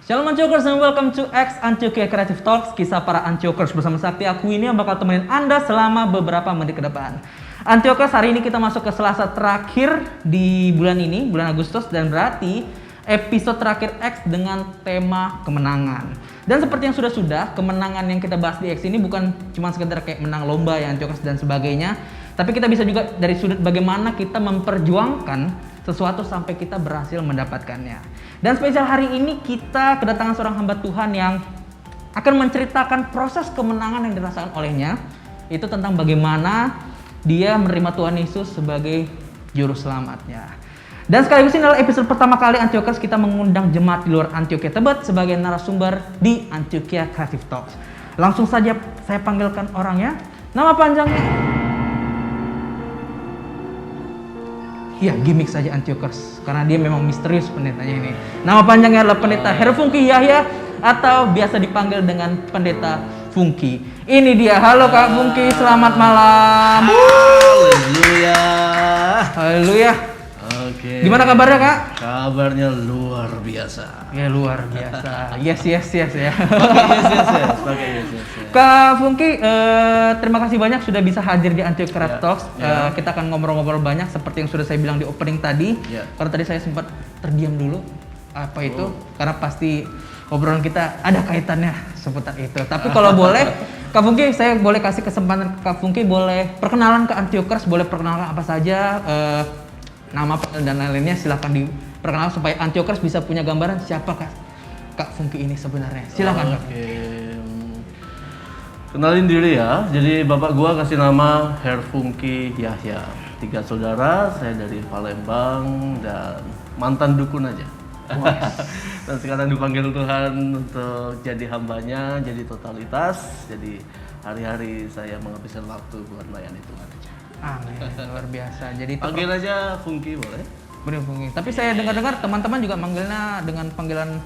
Shalom Antiokers and welcome to X Antioquia Creative Talks, kisah para Antiokers bersama Sakti aku ini yang bakal temenin Anda selama beberapa menit ke depan. Antiokers, hari ini kita masuk ke Selasa terakhir di bulan ini, bulan Agustus, dan berarti episode terakhir X dengan tema kemenangan. Dan seperti yang sudah-sudah, kemenangan yang kita bahas di X ini bukan cuma sekedar kayak menang lomba ya Antiokers dan sebagainya, tapi kita bisa juga dari sudut bagaimana kita memperjuangkan sesuatu sampai kita berhasil mendapatkannya. Dan spesial hari ini kita kedatangan seorang hamba Tuhan yang akan menceritakan proses kemenangan yang dirasakan olehnya. Itu tentang bagaimana dia menerima Tuhan Yesus sebagai juru selamatnya. Dan sekaligus ini adalah episode pertama kali Antiokers kita mengundang jemaat di luar Antioquia Tebet sebagai narasumber di Antioquia Creative Talks. Langsung saja saya panggilkan orangnya. Nama panjangnya ya, gimmick saja Antiokers, karena dia memang misterius pendetanya ini. Nama panjangnya adalah Pendeta Herfungki Yahya atau biasa dipanggil dengan Pendeta Fungki. Ini dia. Halo Kak Fungki, selamat malam. Haleluya. Haleluya. Oke. Gimana kabarnya Kak? Kabarnya luar biasa. Ya luar biasa. Yes ya. Pakai yes. Kak Fungki, terima kasih banyak sudah bisa hadir di Antioquia Creative Talks. Kita akan ngobrol-ngobrol banyak seperti yang sudah saya bilang di opening tadi. Karena tadi saya sempat terdiam dulu. Apa itu? Karena pasti obrolan kita ada kaitannya seputar itu. Tapi kalau boleh, Kak Fungki, saya boleh kasih kesempatan Kak Fungki boleh perkenalan ke Antiokers, boleh perkenalkan apa saja, nama dan lain-lainnya, silahkan diperkenalkan supaya Antiokers bisa punya gambaran siapa Kak Fungki ini sebenarnya. Silahkan Kak. Kenalin diri ya. Jadi bapak gua kasih nama Herfungki Yahya. 3 saudara, saya dari Palembang dan mantan dukun aja. Dan sekarang dipanggil Tuhan untuk jadi hambanya, jadi totalitas. Jadi hari-hari saya menghabiskan waktu buat melayani Tuhan aja. Amin, luar biasa. Jadi itu panggil aja Fungki boleh? Bener Fungki. Tapi saya dengar-dengar teman-teman juga manggilnya dengan panggilan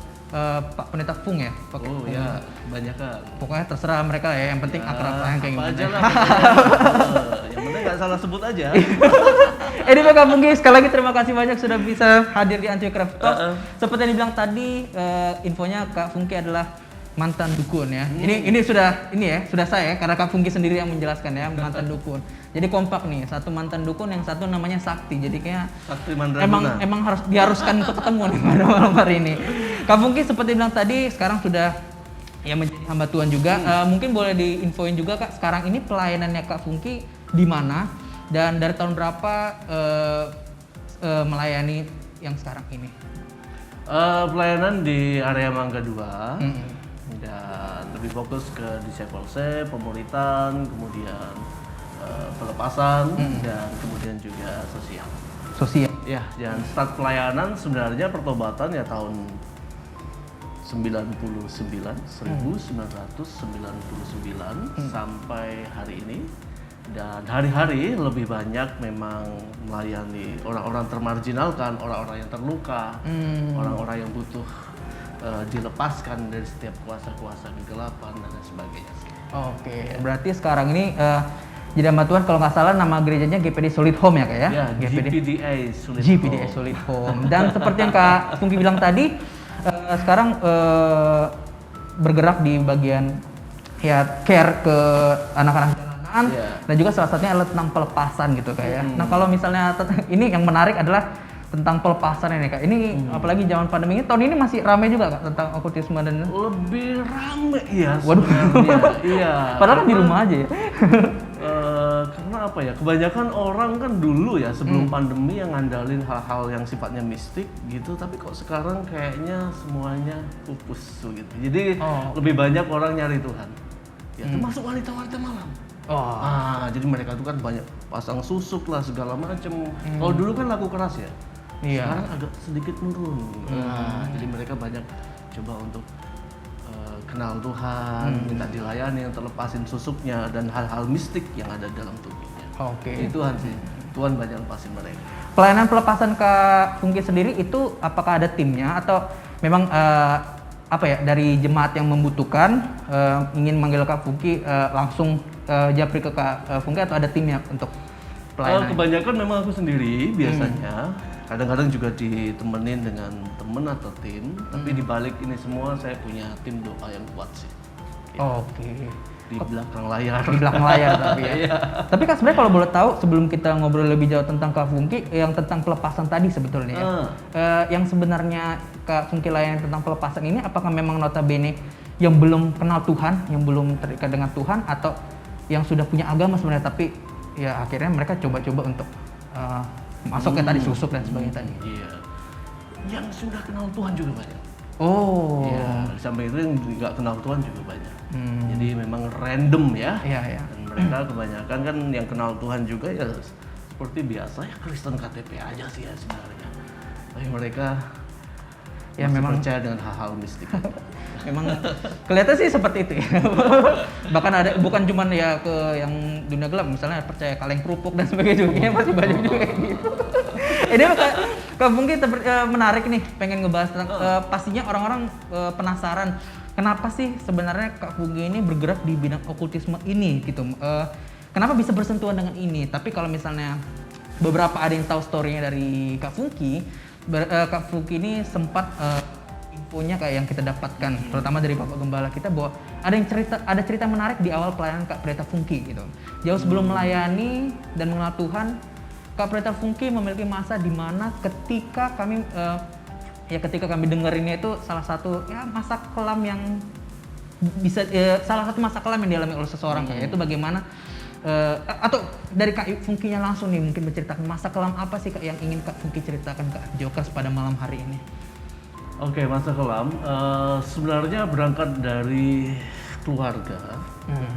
Pak Pendeta Fung ya. Oh ya, banyak kan. Pokoknya terserah mereka ya. Yang penting akrab kayak apa gimana. aja lah. Yang penting nggak salah sebut aja. Anyway Kak Fungki, sekali lagi terima kasih banyak sudah bisa hadir di Antioquia Creative Talks. Seperti yang dibilang tadi, infonya Kak Fungki adalah mantan dukun ya. Ini sudah saya karena Kak Fungki sendiri yang menjelaskan ya, mantan dukun. Jadi kompak nih, satu mantan dukun, yang satu namanya Sakti. Jadi kayak Sakti Mandraguna. emang harus diharuskan untuk ketemu nih pada malam hari ini. Kak Fungki seperti bilang tadi, sekarang sudah ya menjadi hamba Tuhan juga. Mungkin boleh diinfoin juga Kak, sekarang ini pelayanannya Kak Fungki di mana dan dari tahun berapa melayani yang sekarang ini? Pelayanan di area Mangga 2. Dan lebih fokus ke discipleship, pemulitan, kemudian pelepasan, dan kemudian juga sosial. Ya, dan start pelayanan sebenarnya pertobatan ya tahun 1999 sampai hari ini. Dan hari-hari lebih banyak memang melayani orang-orang termarginalkan, orang-orang yang terluka, orang-orang yang butuh dilepaskan dari setiap kuasa-kuasa kegelapan dan lain sebagainya. Oke, berarti sekarang ini jadi hamba Tuhan, kalau nggak salah nama gerejanya GPD Solid Home ya Kak ya? Ya, GPDA Solid Home. Dan seperti yang Kak Fungki bilang tadi, sekarang bergerak di bagian ya care ke anak-anak jalanan, dan juga salah satunya adalah tentang pelepasan gitu Kak ya. Nah kalau misalnya ini yang menarik adalah tentang pelepasan ini Kak. Ini apalagi zaman pandemi ini, tahun ini masih ramai juga Kak tentang okultisme dan lebih ramai ya. Waduh. Iya. Padahal kan di rumah aja ya. Karena apa ya? Kebanyakan orang kan dulu ya sebelum pandemi yang ngandalin hal-hal yang sifatnya mistik gitu, tapi kok sekarang kayaknya semuanya pupus gitu. Jadi lebih banyak orang nyari Tuhan. Ya termasuk wanita-wanita malam. Jadi mereka tuh kan banyak pasang susuk lah segala macem. Kalau dulu kan laku keras ya. Sekarang agak sedikit menurun. Jadi mereka banyak coba untuk kenal Tuhan, minta dilayani, yang terlepasin susuknya dan hal-hal mistik yang ada dalam tubuhnya. Jadi Tuhan sih, Tuhan banyak lepasin mereka. Pelayanan pelepasan Kak Fungki sendiri itu apakah ada timnya atau memang dari jemaat yang membutuhkan ingin manggil Kak Fungki langsung japri ke Kak Fungki atau ada timnya untuk pelayanan? Kebanyakan memang aku sendiri biasanya. kadang-kadang juga ditemenin dengan temen atau tim, tapi di balik ini semua saya punya tim doa yang kuat sih. Oke. Di belakang layar. Di belakang layar tapi ya. Tapi Kak sebenarnya kalau boleh tahu sebelum kita ngobrol lebih jauh tentang Kak Funky yang tentang pelepasan tadi sebetulnya ya. Yang sebenarnya Kak Funky layani tentang pelepasan ini apakah memang notabene yang belum kenal Tuhan, yang belum terikat dengan Tuhan atau yang sudah punya agama sebenarnya tapi ya akhirnya mereka coba-coba untuk masuk ke tadi susuk dan sebagainya tadi. Iya. Yang sudah kenal Tuhan juga banyak. Oh. Ya, sampai itu yang nggak kenal Tuhan juga banyak. Jadi memang random ya. Iya, iya. Dan mereka kebanyakan kan yang kenal Tuhan juga ya seperti biasa ya Kristen KTP aja sih ya sebenarnya. Tapi mereka Ya masih memang percaya dengan hal-hal mistik. memang kelihatan sih seperti itu ya. Bahkan ada bukan cuman ya ke yang dunia gelap misalnya percaya kaleng kerupuk dan sebagainya juga masih banyak juga kayak gitu. Ini Kak Funky menarik nih pengen ngebahas tentang pastinya orang-orang penasaran kenapa sih sebenarnya Kak Funky ini bergerak di bidang okultisme ini gitu. Kenapa bisa bersentuhan dengan ini? Tapi kalau misalnya beberapa ada yang tahu story-nya dari Kak Funky, Kak Funky ini sempat infonya kayak yang kita dapatkan, terutama dari Bapak Gembala kita bahwa ada cerita menarik di awal pelayanan Kak Pendeta Funky gitu. Jauh sebelum melayani dan mengenal Tuhan, Kak Pendeta Funky memiliki masa di mana ketika kami dengerinnya itu salah satu ya masa kelam yang bisa salah satu masa kelam yang dialami oleh seseorang kayak itu bagaimana atau dari Kak Funky-nya langsung nih mungkin menceritakan masa kelam apa sih Kak yang ingin Kak Funky ceritakan ke Jokers pada malam hari ini? Oke, masa kelam sebenarnya berangkat dari keluarga.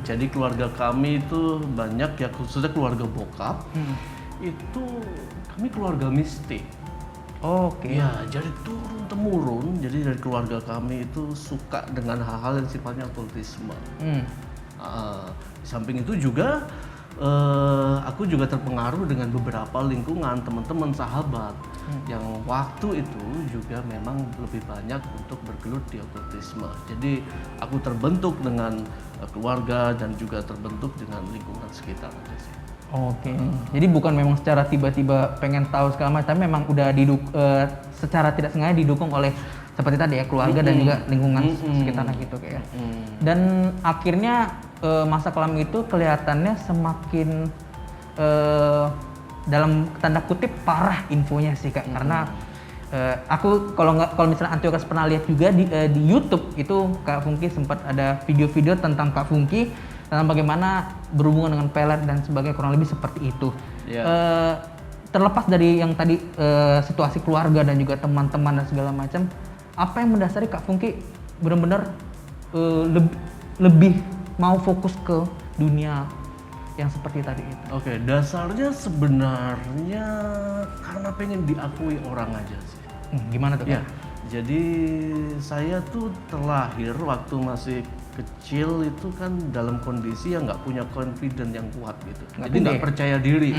Jadi keluarga kami itu banyak ya khususnya keluarga bokap. Itu kami keluarga mistik. Oke. Ya, jadi turun temurun. Jadi dari keluarga kami itu suka dengan hal-hal yang sifatnya okultisme. Di samping itu juga aku juga terpengaruh dengan beberapa lingkungan teman-teman sahabat yang waktu itu juga memang lebih banyak untuk bergelut di okultisme. Jadi aku terbentuk dengan keluarga dan juga terbentuk dengan lingkungan sekitar aja sih. Oke. Jadi bukan memang secara tiba-tiba pengen tahu segala macam, tapi memang udah secara tidak sengaja didukung oleh seperti tadi ya keluarga dan juga lingkungan sekitarnya gitu kayak. Dan akhirnya masa kelam itu kelihatannya semakin dalam tanda kutip parah infonya sih Kak, karena aku kalau misalnya Antiochus pernah lihat juga di YouTube itu Kak Funky sempat ada video-video tentang Kak Funky tentang bagaimana berhubungan dengan pelet dan sebagainya kurang lebih seperti itu. Terlepas dari yang tadi situasi keluarga dan juga teman-teman dan segala macam, apa yang mendasari Kak Funky benar-benar lebih mau fokus ke dunia yang seperti tadi itu? Oke, dasarnya sebenarnya karena pengen diakui orang aja sih. Gimana tuh Kak? Ya, jadi saya tuh terlahir waktu masih kecil itu kan dalam kondisi yang nggak punya confidence yang kuat gitu. Jadi nggak percaya diri.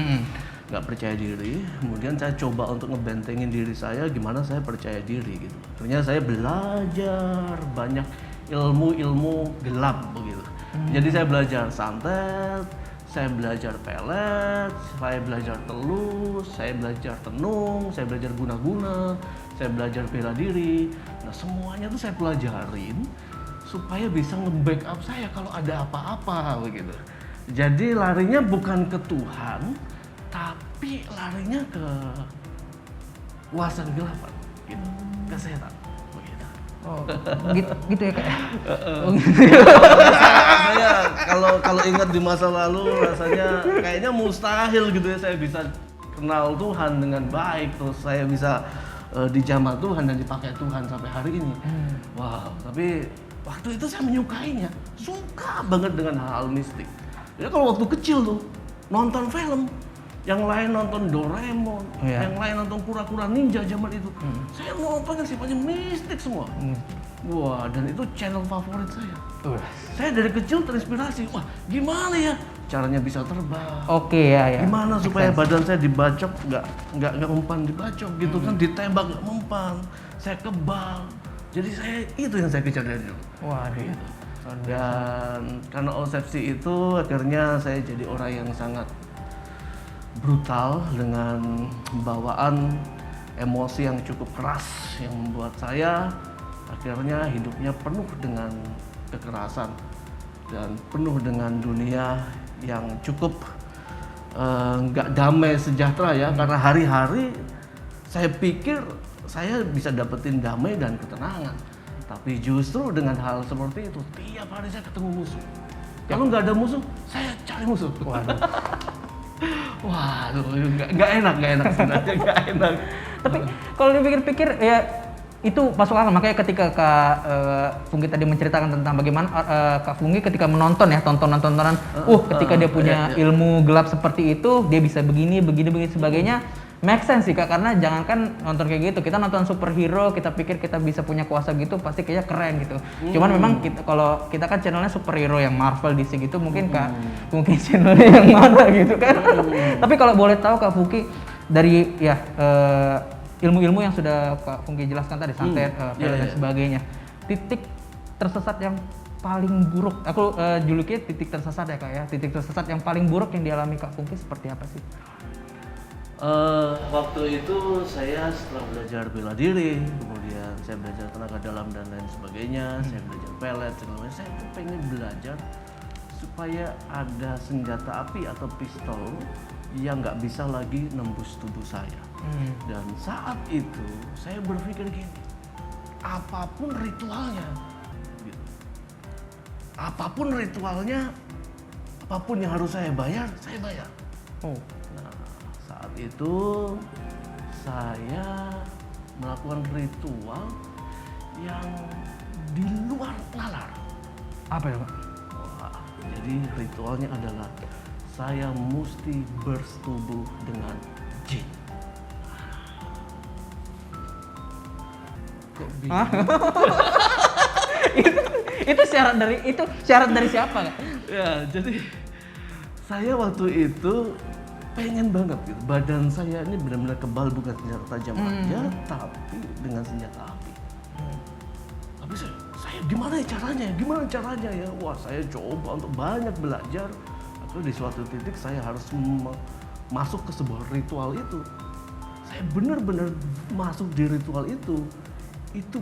Nggak percaya diri, kemudian saya coba untuk ngebentengin diri saya gimana saya percaya diri gitu. Ternyata saya belajar banyak ilmu-ilmu gelap begitu. Jadi saya belajar santet, saya belajar pelet, saya belajar telus, saya belajar tenung, saya belajar guna-guna, saya belajar bela diri. Nah semuanya tuh saya pelajarin supaya bisa nge-backup saya kalau ada apa-apa begitu. Jadi larinya bukan ke Tuhan, tapi larinya ke kuasa kegelapan gitu, ke setan begitu. Oh, gitu ya Kak. Saya kalau ingat di masa lalu rasanya kayaknya mustahil gitu ya saya bisa kenal Tuhan dengan baik, terus saya bisa dijamah Tuhan dan dipakai Tuhan sampai hari ini. Wow, tapi waktu itu saya menyukainya, suka banget dengan hal mistik. Jadi kalau waktu kecil tuh nonton film, yang lain nonton Doraemon, yang lain nonton Kura-Kura Ninja zaman itu. Saya nonton yang sifatnya mistik semua. Wah, dan itu channel favorit saya. Saya dari kecil terinspirasi. Wah, gimana ya caranya bisa terbang? Oke ya. Gimana supaya badan saya dibacok nggak mempan dibacok gitu kan, ditembak nggak mempan. Saya kebal. Jadi itu yang saya kejar dari dulu. Waduh. Dan karena obsesi itu akhirnya saya jadi orang yang sangat brutal dengan bawaan emosi yang cukup keras yang membuat saya akhirnya hidupnya penuh dengan kekerasan dan penuh dengan dunia yang cukup nggak damai sejahtera ya, karena hari-hari saya pikir saya bisa dapetin damai dan ketenangan, tapi justru dengan hal seperti itu tiap hari saya ketemu musuh. Kalau nggak ada musuh, saya cari musuh. Waduh, nggak enak sebenarnya, nggak enak. Tapi kalau dipikir-pikir ya itu masuk akal. Makanya ketika Kak Fungki tadi menceritakan tentang bagaimana Kak Fungki ketika menonton ya tontonan-tontonan, ketika dia punya ilmu gelap seperti itu, dia bisa begini sebagainya. Make sense sih Kak, karena jangankan nonton kayak gitu, kita nonton superhero, kita pikir kita bisa punya kuasa gitu, pasti kayaknya keren gitu. Cuman memang kalau kita kan channelnya superhero yang Marvel, DC gitu, mungkin Kak Fungki channelnya yang mana gitu kan. Tapi kalau boleh tahu Kak Fungki dari ya ilmu-ilmu yang sudah Kak Fungki jelaskan tadi, santet, dan sebagainya, titik tersesat yang paling buruk, aku julukinya titik tersesat ya Kak ya, titik tersesat yang paling buruk yang dialami Kak Fungki seperti apa sih? Waktu itu saya setelah belajar bela diri, kemudian saya belajar tenaga dalam dan lain sebagainya, saya belajar pelet, saya tuh pengen belajar supaya ada senjata api atau pistol yang nggak bisa lagi nembus tubuh saya. Dan saat itu saya berpikir gini, apapun ritualnya, apapun yang harus saya bayar, saya bayar. Nah, saat itu saya melakukan ritual yang di luar nalar. Apa ya Pak? Wah, jadi ritualnya adalah saya mesti bersetubuh dengan jin. Kok bingung? itu syarat dari siapa Kak? Ya, jadi saya waktu itu pengen banget gitu. Badan saya ini benar-benar kebal, bukan senjata tajam aja, tapi dengan senjata api. Tapi saya gimana caranya ya? Wah, saya coba untuk banyak belajar. Atau di suatu titik saya harus masuk ke sebuah ritual itu. Saya benar-benar masuk di ritual itu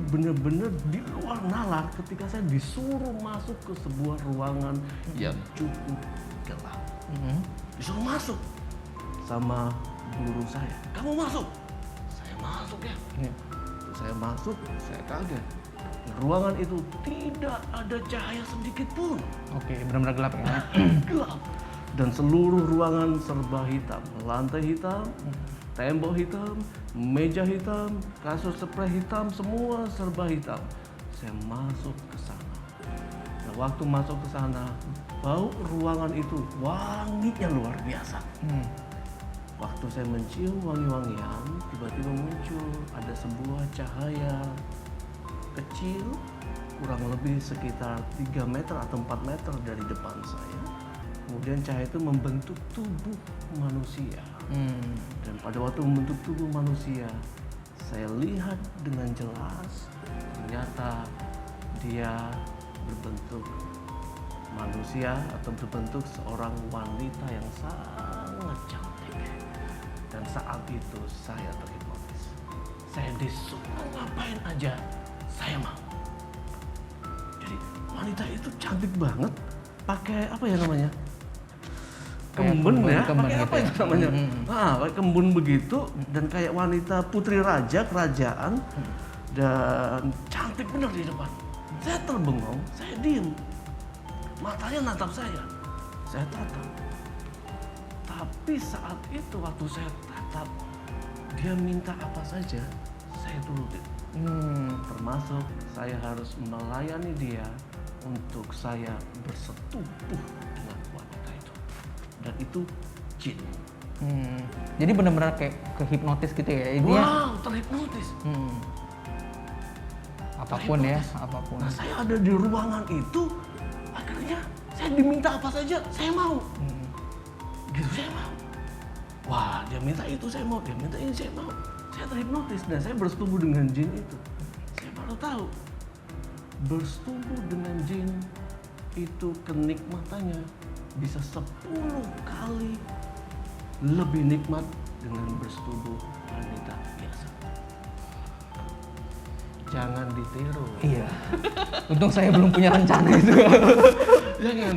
benar-benar di luar nalar ketika saya disuruh masuk ke sebuah ruangan yang cukup gelap. Disuruh masuk sama guru saya, kamu masuk. Saya masuk ya. Saya masuk, saya kaget. Ruangan itu tidak ada cahaya sedikit pun. Oke, benar-benar gelap ya. Gelap. Dan seluruh ruangan serba hitam, lantai hitam, tembok hitam, meja hitam, kasur spray hitam, semua serba hitam. Saya masuk ke sana. Nah, waktu masuk ke sana, bau ruangan itu wanginya luar biasa. Waktu saya mencium wangi-wangian, tiba-tiba muncul ada sebuah cahaya kecil, kurang lebih sekitar 3 meter atau 4 meter dari depan saya. Kemudian cahaya itu membentuk tubuh manusia. Dan pada waktu membentuk tubuh manusia, saya lihat dengan jelas ternyata dia berbentuk manusia atau berbentuk seorang wanita yang sangat cantik. Dan saat itu saya terhipnotis. Saya disuruh ngapain aja, saya mau. Jadi wanita itu cantik banget, pakai apa ya namanya? Kembun ya, pakai apa itu namanya? Pakai kembun begitu dan kayak wanita putri raja kerajaan dan cantik benar di depan. Saya terbengong, saya diem, matanya natap saya tatap. Tapi saat itu waktu saya tatap, dia minta apa saja, saya turutin. Termasuk saya harus melayani dia untuk saya bersetubuh dengan wanita itu. Dan itu jin. Jadi benar-benar kayak kehipnotis gitu ya? Wow, terhipnotis. Apapun terhipnotis. Ya, apapun. Nah, saya ada di ruangan itu, akhirnya saya diminta apa saja, saya mau. Gitu saya mau. Wah, dia minta itu saya mau, dia minta ini saya mau. Saya terhipnotis dan saya bersetubuh dengan jin itu. Saya baru tahu bersetubuh dengan jin itu kenikmatannya bisa 10 kali lebih nikmat dengan bersetubuh wanita biasa. jangan ditiru. Iya. Untung saya belum punya rencana itu. jangan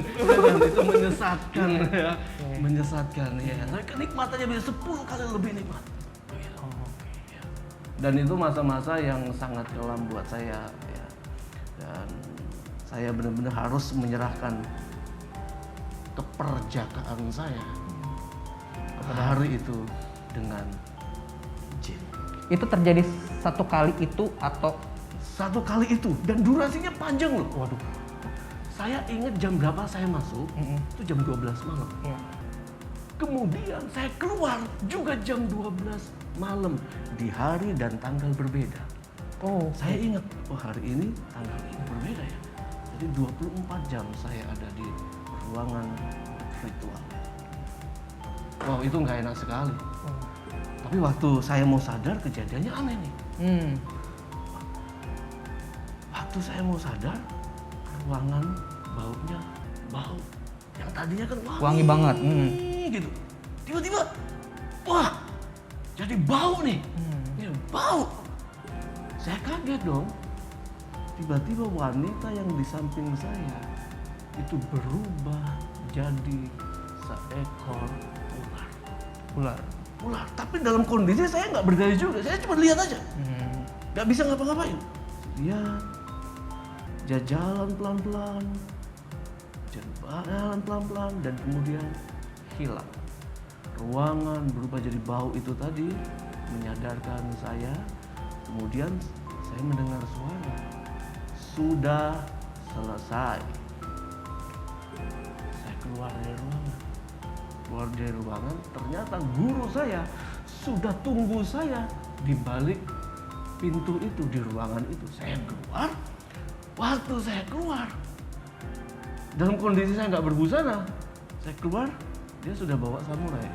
itu menyesatkan ya. Menyesatkan ya. Tapi kenikmatannya bisa 10 kali lebih nikmat. Ya. Dan itu masa-masa yang sangat kelam buat saya ya. Dan saya benar-benar harus menyerahkan keperjakaan saya pada hari itu dengan jin. Itu terjadi satu kali itu atau Satu kali itu dan durasinya panjang loh. waduh. Saya ingat jam berapa saya masuk, itu jam 12 malam. Iya. Kemudian saya keluar juga jam 12 malam di hari dan tanggal berbeda. Oh, Saya ingat, oh hari ini tanggal ini berbeda ya. Jadi 24 jam saya ada di ruangan ritual. Wow, itu nggak enak sekali. Tapi waktu saya mau sadar kejadiannya aneh nih. Waktu saya mau sadar, ruangan baunya bau. Yang tadinya kan Wangi banget. Gitu. Tiba-tiba, wah, jadi bau nih. Ya, bau. Saya kaget dong. Tiba-tiba wanita yang di samping saya itu berubah jadi seekor ular. Ular. Tapi dalam kondisi saya nggak berdaya juga. Saya cuma lihat aja. Nggak bisa ngapa-ngapain. Lihat. Dia jalan pelan-pelan. Jalan pelan-pelan dan kemudian hilang. Ruangan berubah jadi bau itu tadi menyadarkan saya. Kemudian saya mendengar suara. Sudah selesai. Saya keluar dari ruangan, ternyata guru saya sudah tunggu saya di balik pintu itu, di ruangan itu. Saya keluar. Waktu saya keluar, dalam kondisi saya nggak berbusana, saya keluar, dia sudah bawa samurai.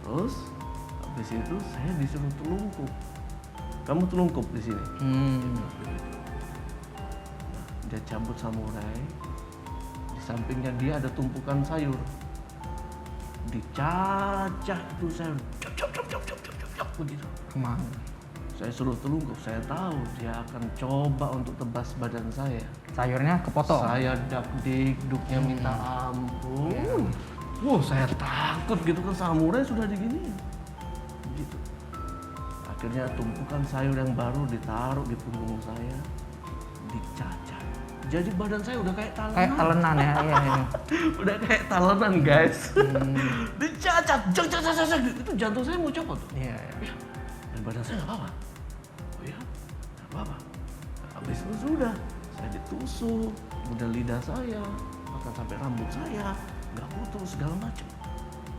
Terus habis itu saya disuruh telungkup. Kamu telungkup di sini. Dia cabut samurai. Di sampingnya dia ada tumpukan sayur. Dicacah itu sayur. Cop begitu. Kemana? Saya suruh telungkup. Saya tahu dia akan coba untuk tebas badan saya. Sayurnya kepotong. Saya dak-dikduknya minta ampun. Wah, saya takut gitu kan, samurai sudah diginiin. Gitu. Akhirnya tumpukan sayur yang baru ditaruh di punggung saya, dicacah. Jadi badan saya udah kayak talenan. Kayak talenan ya, iya. Udah kayak talenan, guys. Dicacah, jak. Itu jantung saya mau copot tuh. Iya. Ya. Dan badan saya nggak apa-apa. Oh ya, nggak apa-apa. Habis itu sudah, saya ditusuk, udah lidah saya, bahkan sampai rambut saya nggak putus segala macam.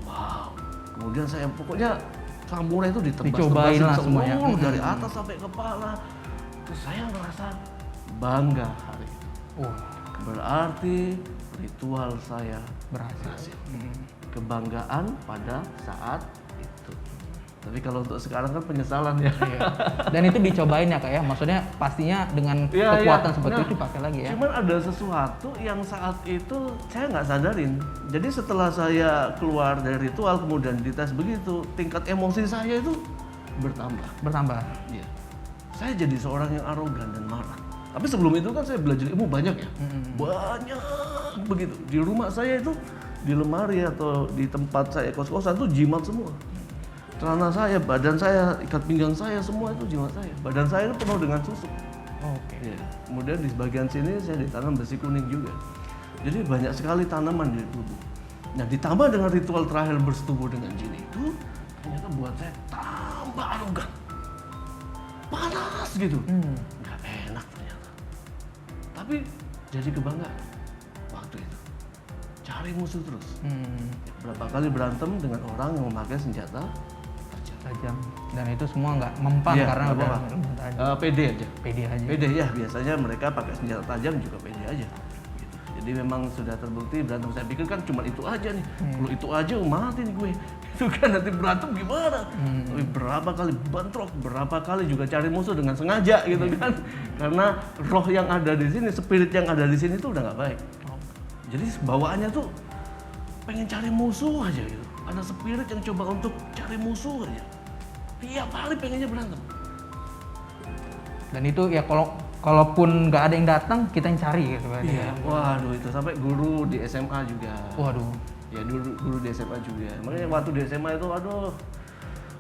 Wow. Kemudian saya pokoknya samurai itu Dicobain lah semuanya. dari atas sampai kepala. Terus saya merasa bangga hari itu. Berarti ritual saya berhasil. Kebanggaan pada saat itu. Tapi kalau untuk sekarang kan penyesalan ya. Iya. Dan itu dicobain ya Kak ya, maksudnya pastinya dengan kekuatan seperti itu dipakai lagi ya. Cuman ada sesuatu yang saat itu saya nggak sadarin. Jadi setelah saya keluar dari ritual kemudian dites begitu, tingkat emosi saya itu bertambah. Iya. Saya jadi seorang yang arogan dan marah. Tapi sebelum itu kan saya belajar ilmu banyak ya. Banyak begitu. Di rumah saya itu, di lemari atau di tempat saya kos-kosan itu jimat semua. Celana saya, badan saya, ikat pinggang saya, semua itu jimat saya. Badan saya itu penuh dengan susuk. Ya. Kemudian di bagian sini saya ditanam besi kuning juga. Jadi banyak sekali tanaman di tubuh. Nah, ditambah dengan ritual terakhir bersetubuh dengan jin itu, ternyata buat saya tambah arogan. Panas gitu. Nggak enak ternyata. Tapi jadi kebanggaan waktu itu. Cari musuh terus. Berapa kali berantem dengan orang yang memakai senjata tajam. Dan itu semua nggak mempan karena udah pede aja. Pede Ya, biasanya mereka pakai senjata tajam juga pede aja. Gitu. Jadi memang sudah terbukti berantem. Saya pikir kan cuma itu aja nih. Kalau itu aja mati nih gue. Itu kan nanti berantem gimana? Tapi berapa kali bentrok, berapa kali juga cari musuh dengan sengaja gitu kan. Karena roh yang ada di sini, spirit yang ada di sini tuh udah nggak baik. Jadi bawaannya tuh pengen cari musuh aja gitu. Ada spirit yang coba untuk cari musuh aja. Tiap hari pengennya berantem. Dan itu ya kalaupun nggak ada yang datang, kita yang cari gitu kan. Iya. Waduh, itu sampai guru di SMA juga. Waduh. Ya guru di SMA juga. Makanya waktu di SMA itu, aduh,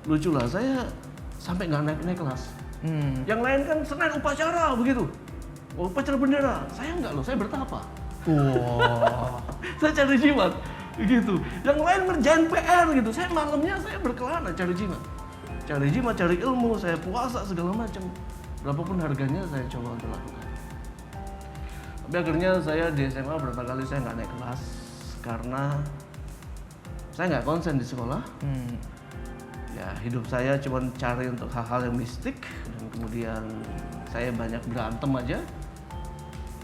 lucu lah. Saya sampai nggak naik kelas. Yang lain kan Senin upacara begitu. Upacara bendera. Saya nggak loh, saya bertapa. Wow. Saya cari jimat gitu. Yang lain ngerjain PR gitu. Saya malamnya saya berkelana cari jimat. Cari jimat, cari ilmu, saya puasa segala macam. Berapapun harganya saya coba untuk lakukan. Tapi akhirnya saya di SMA berapa kali saya nggak naik kelas karena saya nggak konsen di sekolah. Ya hidup saya cuma cari untuk hal-hal yang mistik dan kemudian saya banyak berantem aja.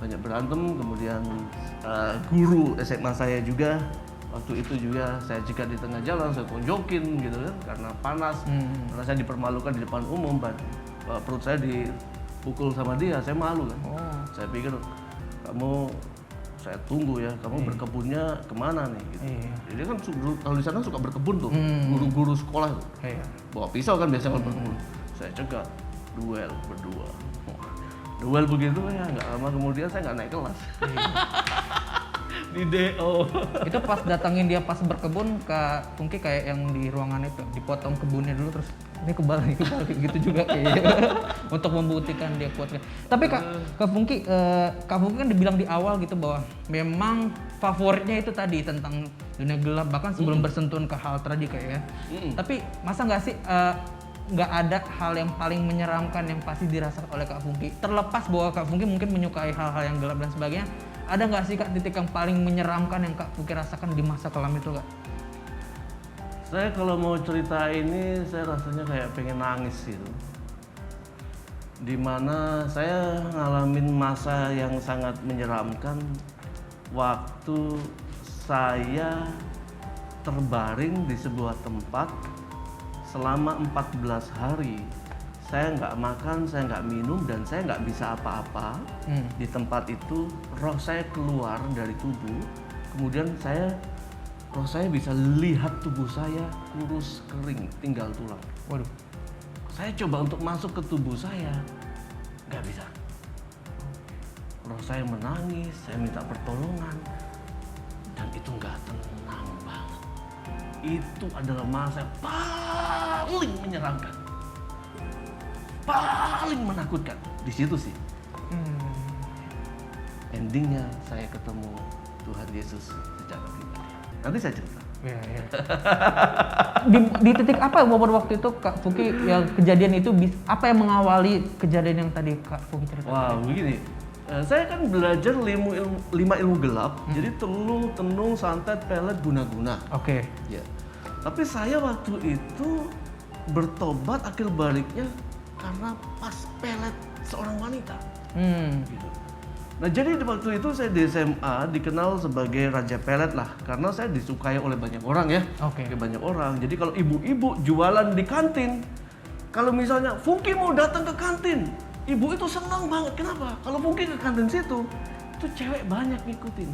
Banyak berantem, kemudian guru SMA saya juga waktu itu juga saya cegat di tengah jalan, saya tonjokin gitu kan karena panas, karena saya dipermalukan di depan umum, perut saya dipukul sama dia, saya malu kan. Saya pikir saya tunggu ya, kamu berkebunnya kemana nih gitu. Jadi kan kalau di sana suka berkebun tuh, guru-guru sekolah tuh. Bawa pisau kan biasanya kalau berkebun. Saya cegat, duel berdua. Duel begitu ya, nggak lama kemudian saya nggak naik kelas. Di DO. Itu pas datangin dia pas berkebun, Kak Pungki kayak yang di ruangan itu, dipotong kebunnya dulu terus ini kebal gitu juga kayak untuk membuktikan dia kuat. Tapi Kak Pungki kan dibilang di awal gitu bahwa memang favoritnya itu tadi tentang dunia gelap, bahkan sebelum bersentuhan ke hal tadi kayak ya. Tapi masa nggak sih nggak ada hal yang paling menyeramkan yang pasti dirasakan oleh Kak Pungki? Terlepas bahwa Kak Pungki mungkin menyukai hal-hal yang gelap dan sebagainya, ada nggak sih Kak titik yang paling menyeramkan yang Kak Pungki rasakan di masa kelam itu Kak? Saya kalau mau cerita ini, saya rasanya kayak pengen nangis gitu. Dimana saya ngalamin masa yang sangat menyeramkan waktu saya terbaring di sebuah tempat selama 14 hari. Saya nggak makan, saya nggak minum, dan saya nggak bisa apa-apa. Di tempat itu roh saya keluar dari tubuh, kemudian roh saya bisa lihat tubuh saya kurus, kering, tinggal tulang. Waduh. Saya coba untuk masuk ke tubuh saya, nggak bisa. Roh saya menangis, saya minta pertolongan, dan itu nggak tenang banget. Itu adalah masa yang paling menyeramkan, paling menakutkan. Di situ sih. Endingnya saya ketemu Tuhan Yesus secara pribadi. Nanti saya cerita. Ya. di titik apa momen waktu itu Kak Pungki yang kejadian itu apa yang mengawali kejadian yang tadi Kak Pungki cerita? Wah, begini. Saya kan belajar 5 ilmu gelap, jadi teluh, tenung, santet, pelet, guna-guna. Oke. Ya. Tapi saya waktu itu bertobat akhir baliknya karena pas pelet seorang wanita. Gitu. Nah jadi waktu itu saya di SMA dikenal sebagai Raja Pelet lah, karena saya disukai oleh banyak orang ya. Oke. Banyak orang. Jadi kalau ibu-ibu jualan di kantin, kalau misalnya Pungki mau datang ke kantin, ibu itu senang banget. Kenapa? Kalau Pungki ke kantin situ, itu cewek banyak ngikutin.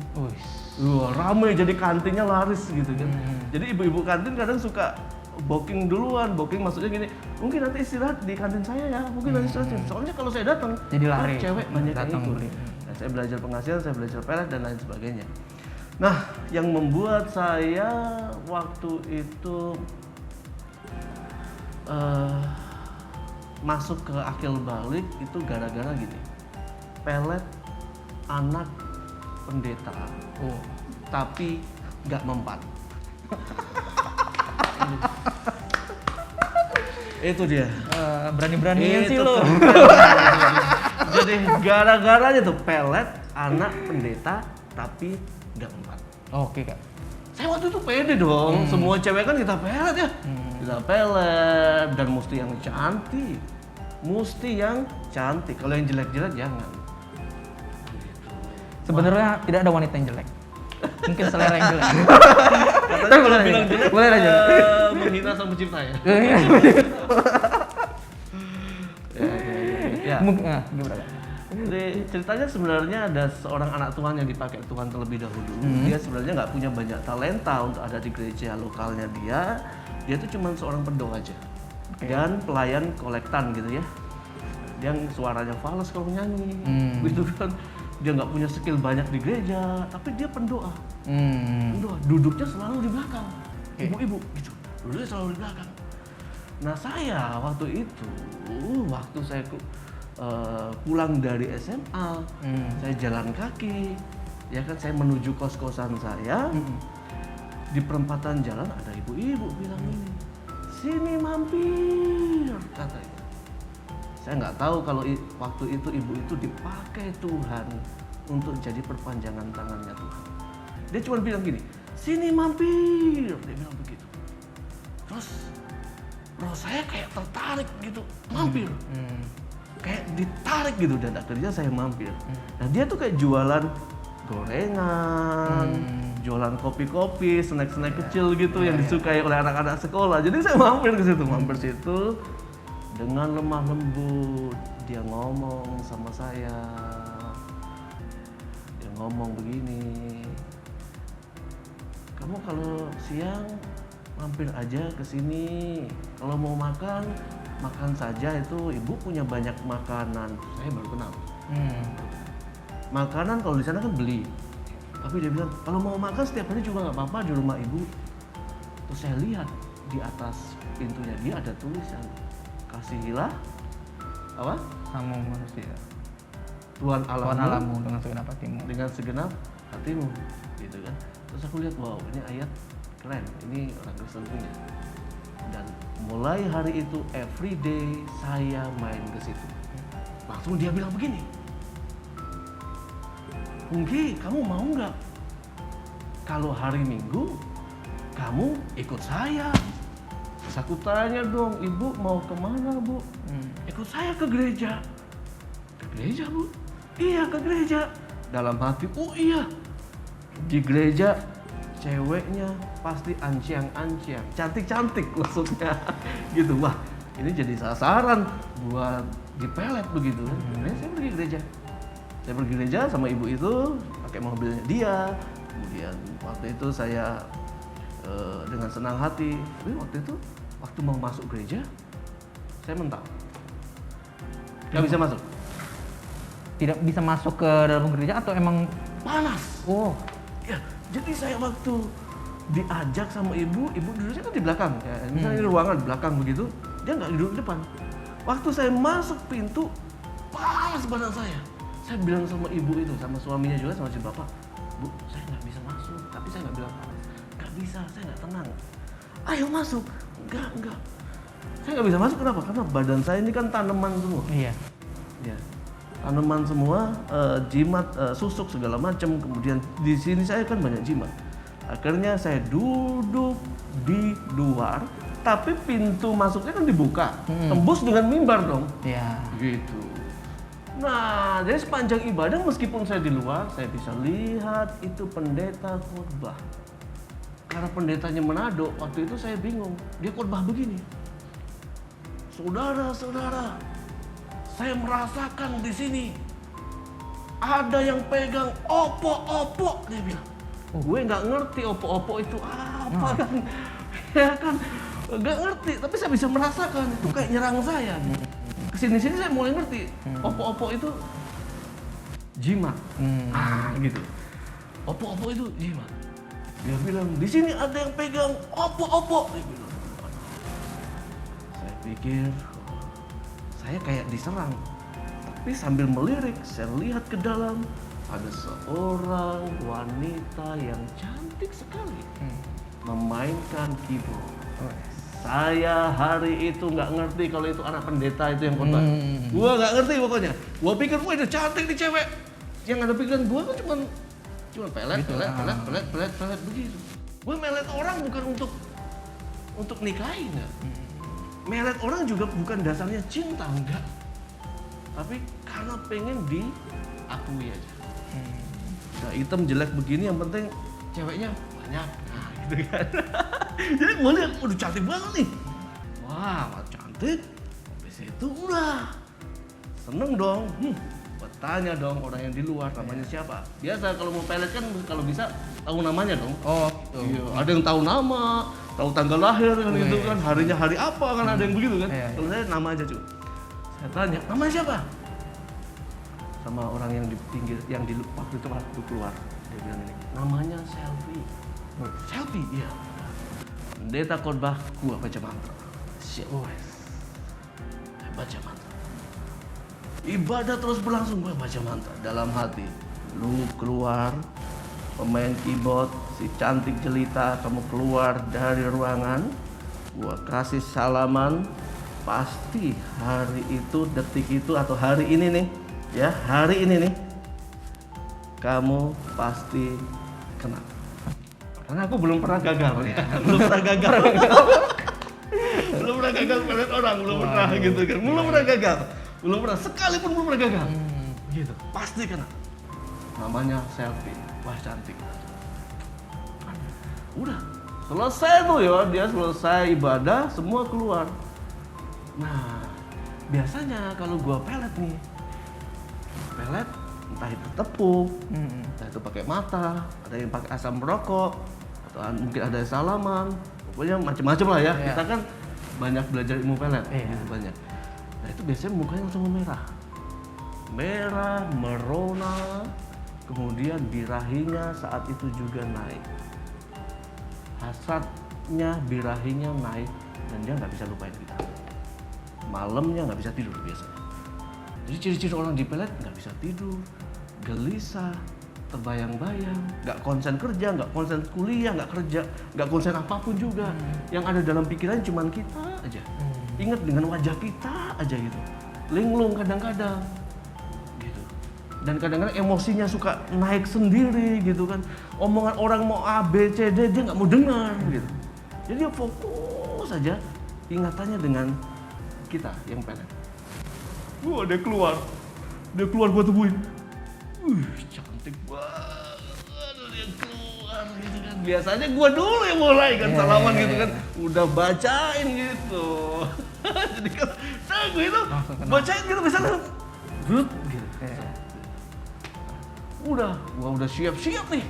Wah, ramai, jadi kantinnya laris gitu kan. Jadi ibu-ibu kantin kadang suka booking duluan. Booking maksudnya gini, mungkin nanti istirahat di kantin saya ya, mungkin nanti istirahat. Soalnya kalau saya datang, jadi lari. Cewek banyak yang datang ikut. Nah, saya belajar penghasilan, saya belajar pelet dan lain sebagainya. Nah, yang membuat saya waktu itu masuk ke akil balik itu gara-gara gini. Pelet anak pendeta, tapi nggak mempan. Itu dia. Berani-beraninya sih lo. Jadi gara-garanya tuh pelet anak pendeta tapi nggak mempan. Oke Kak. Saya waktu itu pede dong. Semua cewek kan kita pelet ya. Kita pelet dan mesti yang cantik. Mesti yang cantik. Kalau yang jelek-jelek jangan. Sebenarnya tidak ada wanita yang jelek. Mungkin selera yang jelek. Katanya kalau bilang jelek, boleh aja. Menghina sang pencipta ya. Ya. Gimana? Jadi ceritanya sebenarnya ada seorang anak Tuhan yang dipakai Tuhan terlebih dahulu. Dia sebenarnya nggak punya banyak talenta untuk ada di gereja lokalnya dia. Dia tuh cuma seorang pendong aja dan pelayan kolektan gitu ya. Dia suaranya fals kalau nyanyi, gitu kan. Dia nggak punya skill banyak di gereja, tapi dia pendoa. Pendoa, duduknya selalu di belakang. Ibu-ibu gitu, duduknya selalu di belakang. Nah saya waktu itu, waktu saya pulang dari SMA, saya jalan kaki, ya kan saya menuju kos-kosan saya. Di perempatan jalan ada ibu-ibu bilang ini, sini mampir, katanya. Saya nggak tahu kalau waktu itu ibu itu dipakai Tuhan untuk jadi perpanjangan tangannya Tuhan. Dia cuma bilang gini, sini mampir, dia bilang begitu. Terus roh saya kayak tertarik gitu, mampir. Kayak ditarik gitu dan akhirnya saya mampir. Nah dia tuh kayak jualan gorengan, jualan kopi-kopi, snack-snack kecil gitu yang disukai oleh anak-anak sekolah. Jadi saya mampir ke situ, dengan lemah lembut dia ngomong sama saya. Dia ngomong begini, kamu kalau siang mampir aja ke sini. Kalau mau makan, makan saja, itu ibu punya banyak makanan. Saya baru kenal. Makanan kalau di sana kan beli. Tapi dia bilang kalau mau makan setiap hari juga nggak apa-apa di rumah ibu. Terus saya lihat di atas pintunya dia ada tulisan, kasihilah apa? Sama manusia. Tuhan Alamu dengan segenap hatimu. Dengan segenap hatimu, gitu kan. Terus aku lihat, wow, ini ayat keren. Ini orang Kristen punya. Dan mulai hari itu everyday saya main ke situ. Langsung dia bilang begini, Pungki, kamu mau nggak kalau hari Minggu kamu ikut saya? Terus aku tanya dong, ibu mau kemana bu? Ikut saya ke gereja. Ke gereja bu? Iya ke gereja. Dalam hati, oh iya, di gereja ceweknya pasti anciang-anciang, cantik-cantik maksudnya. Gitu, wah ini jadi sasaran buat dipelet begitu. Nah, saya pergi gereja. Saya pergi gereja sama ibu itu, pakai mobilnya dia. Kemudian waktu itu saya dengan senang hati. Tapi waktu mau masuk gereja, saya mental. Gak bisa masuk. Tidak bisa masuk ke dalam gereja atau emang panas? Oh, ya. Jadi saya waktu diajak sama ibu duduknya kan di belakang. Ya, misalnya di ruangan belakang begitu, dia nggak duduk di depan. Waktu saya masuk pintu, panas badan saya. Saya bilang sama ibu itu, sama suaminya juga, sama si bapak, bu, saya nggak bisa masuk. Tapi saya nggak bilang panas. Nggak bisa, saya nggak tenang. Ayo masuk. Enggak. Saya nggak bisa masuk, kenapa? Karena badan saya ini kan tanaman semua. iya. Ya, tanaman semua, jimat, susuk segala macam. Kemudian di sini saya kan banyak jimat. Akhirnya saya duduk di luar, tapi pintu masuknya kan dibuka, tembus dengan mimbar dong. Iya. Gitu. Nah, jadi sepanjang ibadah meskipun saya di luar, saya bisa lihat itu pendeta khotbah. Karena pendetanya Manado, waktu itu saya bingung. Dia khotbah begini. Saudara-saudara, saya merasakan di sini ada yang pegang opo-opo, dia bilang. Gue nggak ngerti opo-opo itu apa kan, ya kan, nggak ngerti. Tapi saya bisa merasakan itu kayak nyerang saya. Kesini-sini saya mulai ngerti. Opo-opo itu jimat, gitu. Opo-opo itu jimat. Dia bilang di sini ada yang pegang opo-opo, dia bilang. Saya pikir saya kayak diserang, tapi sambil melirik saya lihat ke dalam ada seorang wanita yang cantik sekali memainkan keyboard. Saya hari itu nggak ngerti kalau itu anak pendeta itu yang khotbah. Gua nggak ngerti pokoknya. Gua pikir wah itu cantik nih cewek. Yang ada pikiran gua kan cuma pelet begitu. Gua melet orang bukan untuk nikahin ya. Melet orang juga bukan dasarnya cinta, enggak. Tapi karena pengen diakui aja. Nah, hitam jelek begini yang penting ceweknya banyak. Nah, gitu kan. Jadi gue lihat, udah cantik banget nih. Wah, cantik. Habis itu udah seneng dong. Bertanya dong orang yang di luar namanya siapa. Biasa kalau mau pelet kan kalau bisa tahu namanya dong. Oh, gitu. Iya, ada yang tahu nama, tahu tanggal lahir kan gitu kan, harinya hari apa kan ada yang begitu kan. Kalau saya nama aja cuy. Saya Saya tanya, namanya siapa? Sama orang yang di pinggir, yang di waktu itu waktu keluar. Dia bilang ini, namanya Selfie. Selfie? Iya. Pendeta khotbah, gua baca mantra. Siap. Saya baca mantra. Ibadah terus berlangsung, gua baca mantra. Dalam hati, lu keluar, pemain keyboard, si cantik jelita, kamu keluar dari ruangan. Gua kasih salaman. Pasti hari itu, detik itu, atau hari ini nih, ya hari ini nih, kamu pasti kena. Karena aku belum pernah gagal ya, belum pernah gagal. Belum pernah gagal pelet orang, belum pernah gitu kan, belum pernah gagal, belum pernah, sekalipun belum pernah gagal. Gitu, pasti kena. Namanya Selfie, wah cantik. Udah, selesai tuh ya, dia selesai ibadah, semua keluar. Nah, biasanya kalau gua pelet nih, pelet entah itu tepung, entah itu pakai mata, ada yang pakai asam rokok, atau mungkin ada salaman, pokoknya macam-macam lah ya. Kita kan banyak belajar ilmu pelet, gitu, banyak. Nah itu biasanya mukanya langsung merah, merona, kemudian birahinya saat itu juga naik, hasratnya birahinya naik, dan dia nggak bisa lupain kita. Malamnya nggak bisa tidur biasanya. Jadi ciri-ciri orang di pelet nggak bisa tidur, gelisah, terbayang-bayang, nggak konsen kerja, nggak konsen kuliah, nggak kerja, nggak konsen apapun juga. Yang ada dalam pikiran cuma kita aja. Ingat dengan wajah kita aja gitu. Linglung kadang-kadang, gitu. Dan kadang-kadang emosinya suka naik sendiri gitu kan. Omongan orang mau A, B, C, D dia nggak mau dengar gitu. Jadi dia fokus aja ingatannya dengan kita yang pelet. Dia keluar gua tungguin. Cantik banget dia keluar gitu kan. Biasanya gua dulu yang mulai kan salaman gitu kan. Udah bacain gitu. Jadi kan gue itu bacain gitu misalnya gitu. Gua udah siap-siap nih.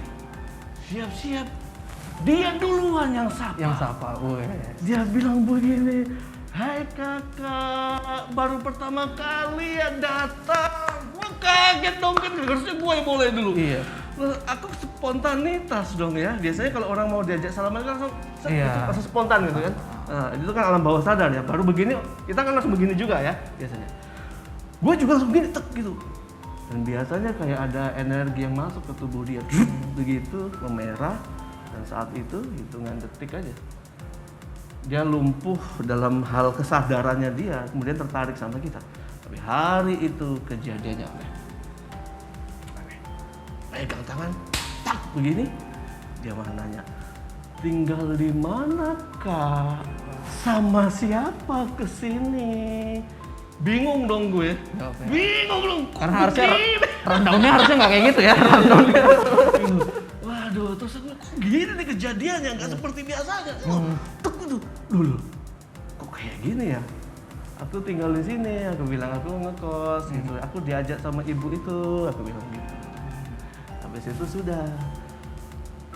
Siap-siap. Dia duluan yang sapa. Dia bilang begini, "Hai kakak, baru pertama kali ya datang." Gua kaget dong kan, harusnya gue yang mulai dulu. Iya. Aku spontanitas dong ya. Biasanya kalau orang mau diajak salaman kan langsung spontan gitu kan. Nah, itu kan alam bawah sadar ya. Baru begini, kita kan langsung begini juga ya biasanya. Gue juga langsung begini, tek gitu. Dan biasanya kayak ada energi yang masuk ke tubuh dia, begitu memerah. Dan saat itu hitungan detik aja. Dia lumpuh dalam hal kesadarannya dia, kemudian tertarik sama kita. Tapi hari itu kejadiannya aneh. Pegang tangan, tak begini, dia malah nanya, "Tinggal di mana kak? Sama siapa kesini?" Bingung dong gue, bingung dong. Karena harusnya rundown-nya harusnya nggak kayak gitu ya, rundown-nya. Waduh, terus aku kok gini nih kejadiannya, nggak seperti biasanya. Tek gitu, dulu, kok kayak gini ya? Aku tinggal di sini, aku bilang aku ngekos gitu. Aku diajak sama ibu itu, aku bilang gitu. Habis itu sudah,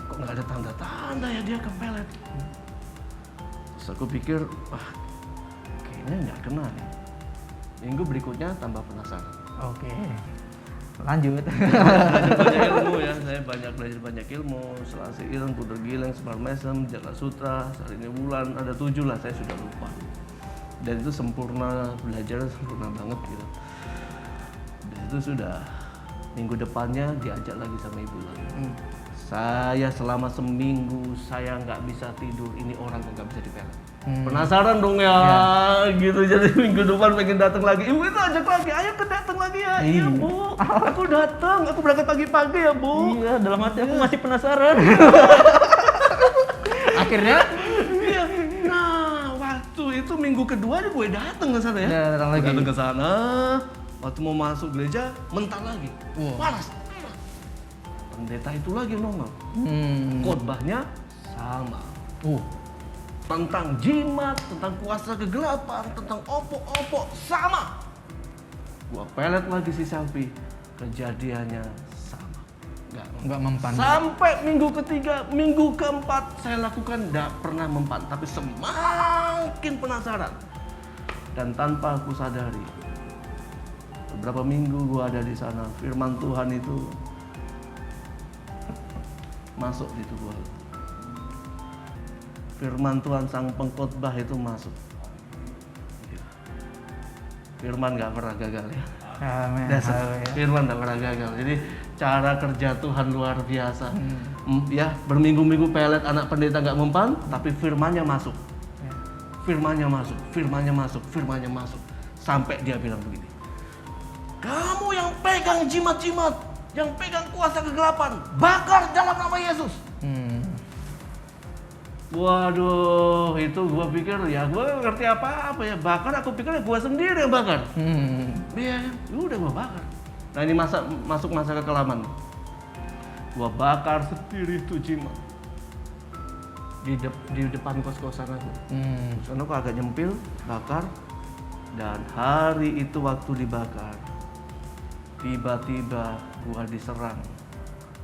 kok nggak ada tanda-tanda ya dia kepelet. Terus aku pikir, wah, kayaknya nggak kena nih. Minggu berikutnya tambah penasaran. Oke. Lanjut. Belajar banyak ilmu ya, saya belajar banyak ilmu, Selasi Ileng, Puder Gileng, Semar Mesem, Jaka Sutra, Sarini Wulan, ada 7 lah, saya sudah lupa. Dan itu sempurna, belajar sempurna banget gitu. Dan itu sudah, minggu depannya diajak lagi sama ibu lagi. Saya selama seminggu, saya nggak bisa tidur, ini orang kok nggak bisa dipelet. Penasaran dong ya, gitu. Jadi minggu depan pengen datang lagi. Ibu itu ajak lagi, ayo ke datang lagi ya. Iya bu, aku datang, aku berangkat pagi-pagi ya bu. Iya, dalam hati aku masih penasaran. Akhirnya, iya. Nah, waktu itu minggu kedua gue datang ke sana ya. Datang lagi. Datang ke sana, waktu mau masuk gereja, mental lagi. Panas. Pendeta itu lagi nongol. Khotbahnya sama. Tentang jimat, tentang kuasa kegelapan, tentang opo-opo, sama. Gua pelet lagi si Selfie, kejadiannya sama. nggak mempan. Sampai minggu ketiga, minggu keempat saya lakukan nggak pernah mempan, tapi semakin penasaran. Dan tanpa aku sadari, Beberapa minggu gue ada di sana, firman Tuhan itu masuk di tubuh. Firman Tuhan sang pengkhotbah itu masuk. Firman gak pernah gagal ya. Amin. Firman gak pernah gagal. Jadi cara kerja Tuhan luar biasa. Ya, berminggu-minggu pelet anak pendeta gak mempan, tapi firmannya masuk. Firmannya masuk, firmannya masuk, firmannya masuk. Sampai dia bilang begini. Kamu yang pegang jimat-jimat, yang pegang kuasa kegelapan, bakar dalam nama Yesus. Waduh, itu gua pikir ya gua ngerti apa-apa ya. Bahkan aku pikir gua sendiri yang bakar. Iya, udah gua bakar. Nah ini masuk masa kekelaman. Gua bakar sendiri tuh jimat di depan kos-kosan aku. Soalnya aku agak nyempil, bakar. Dan hari itu waktu dibakar, tiba-tiba gua diserang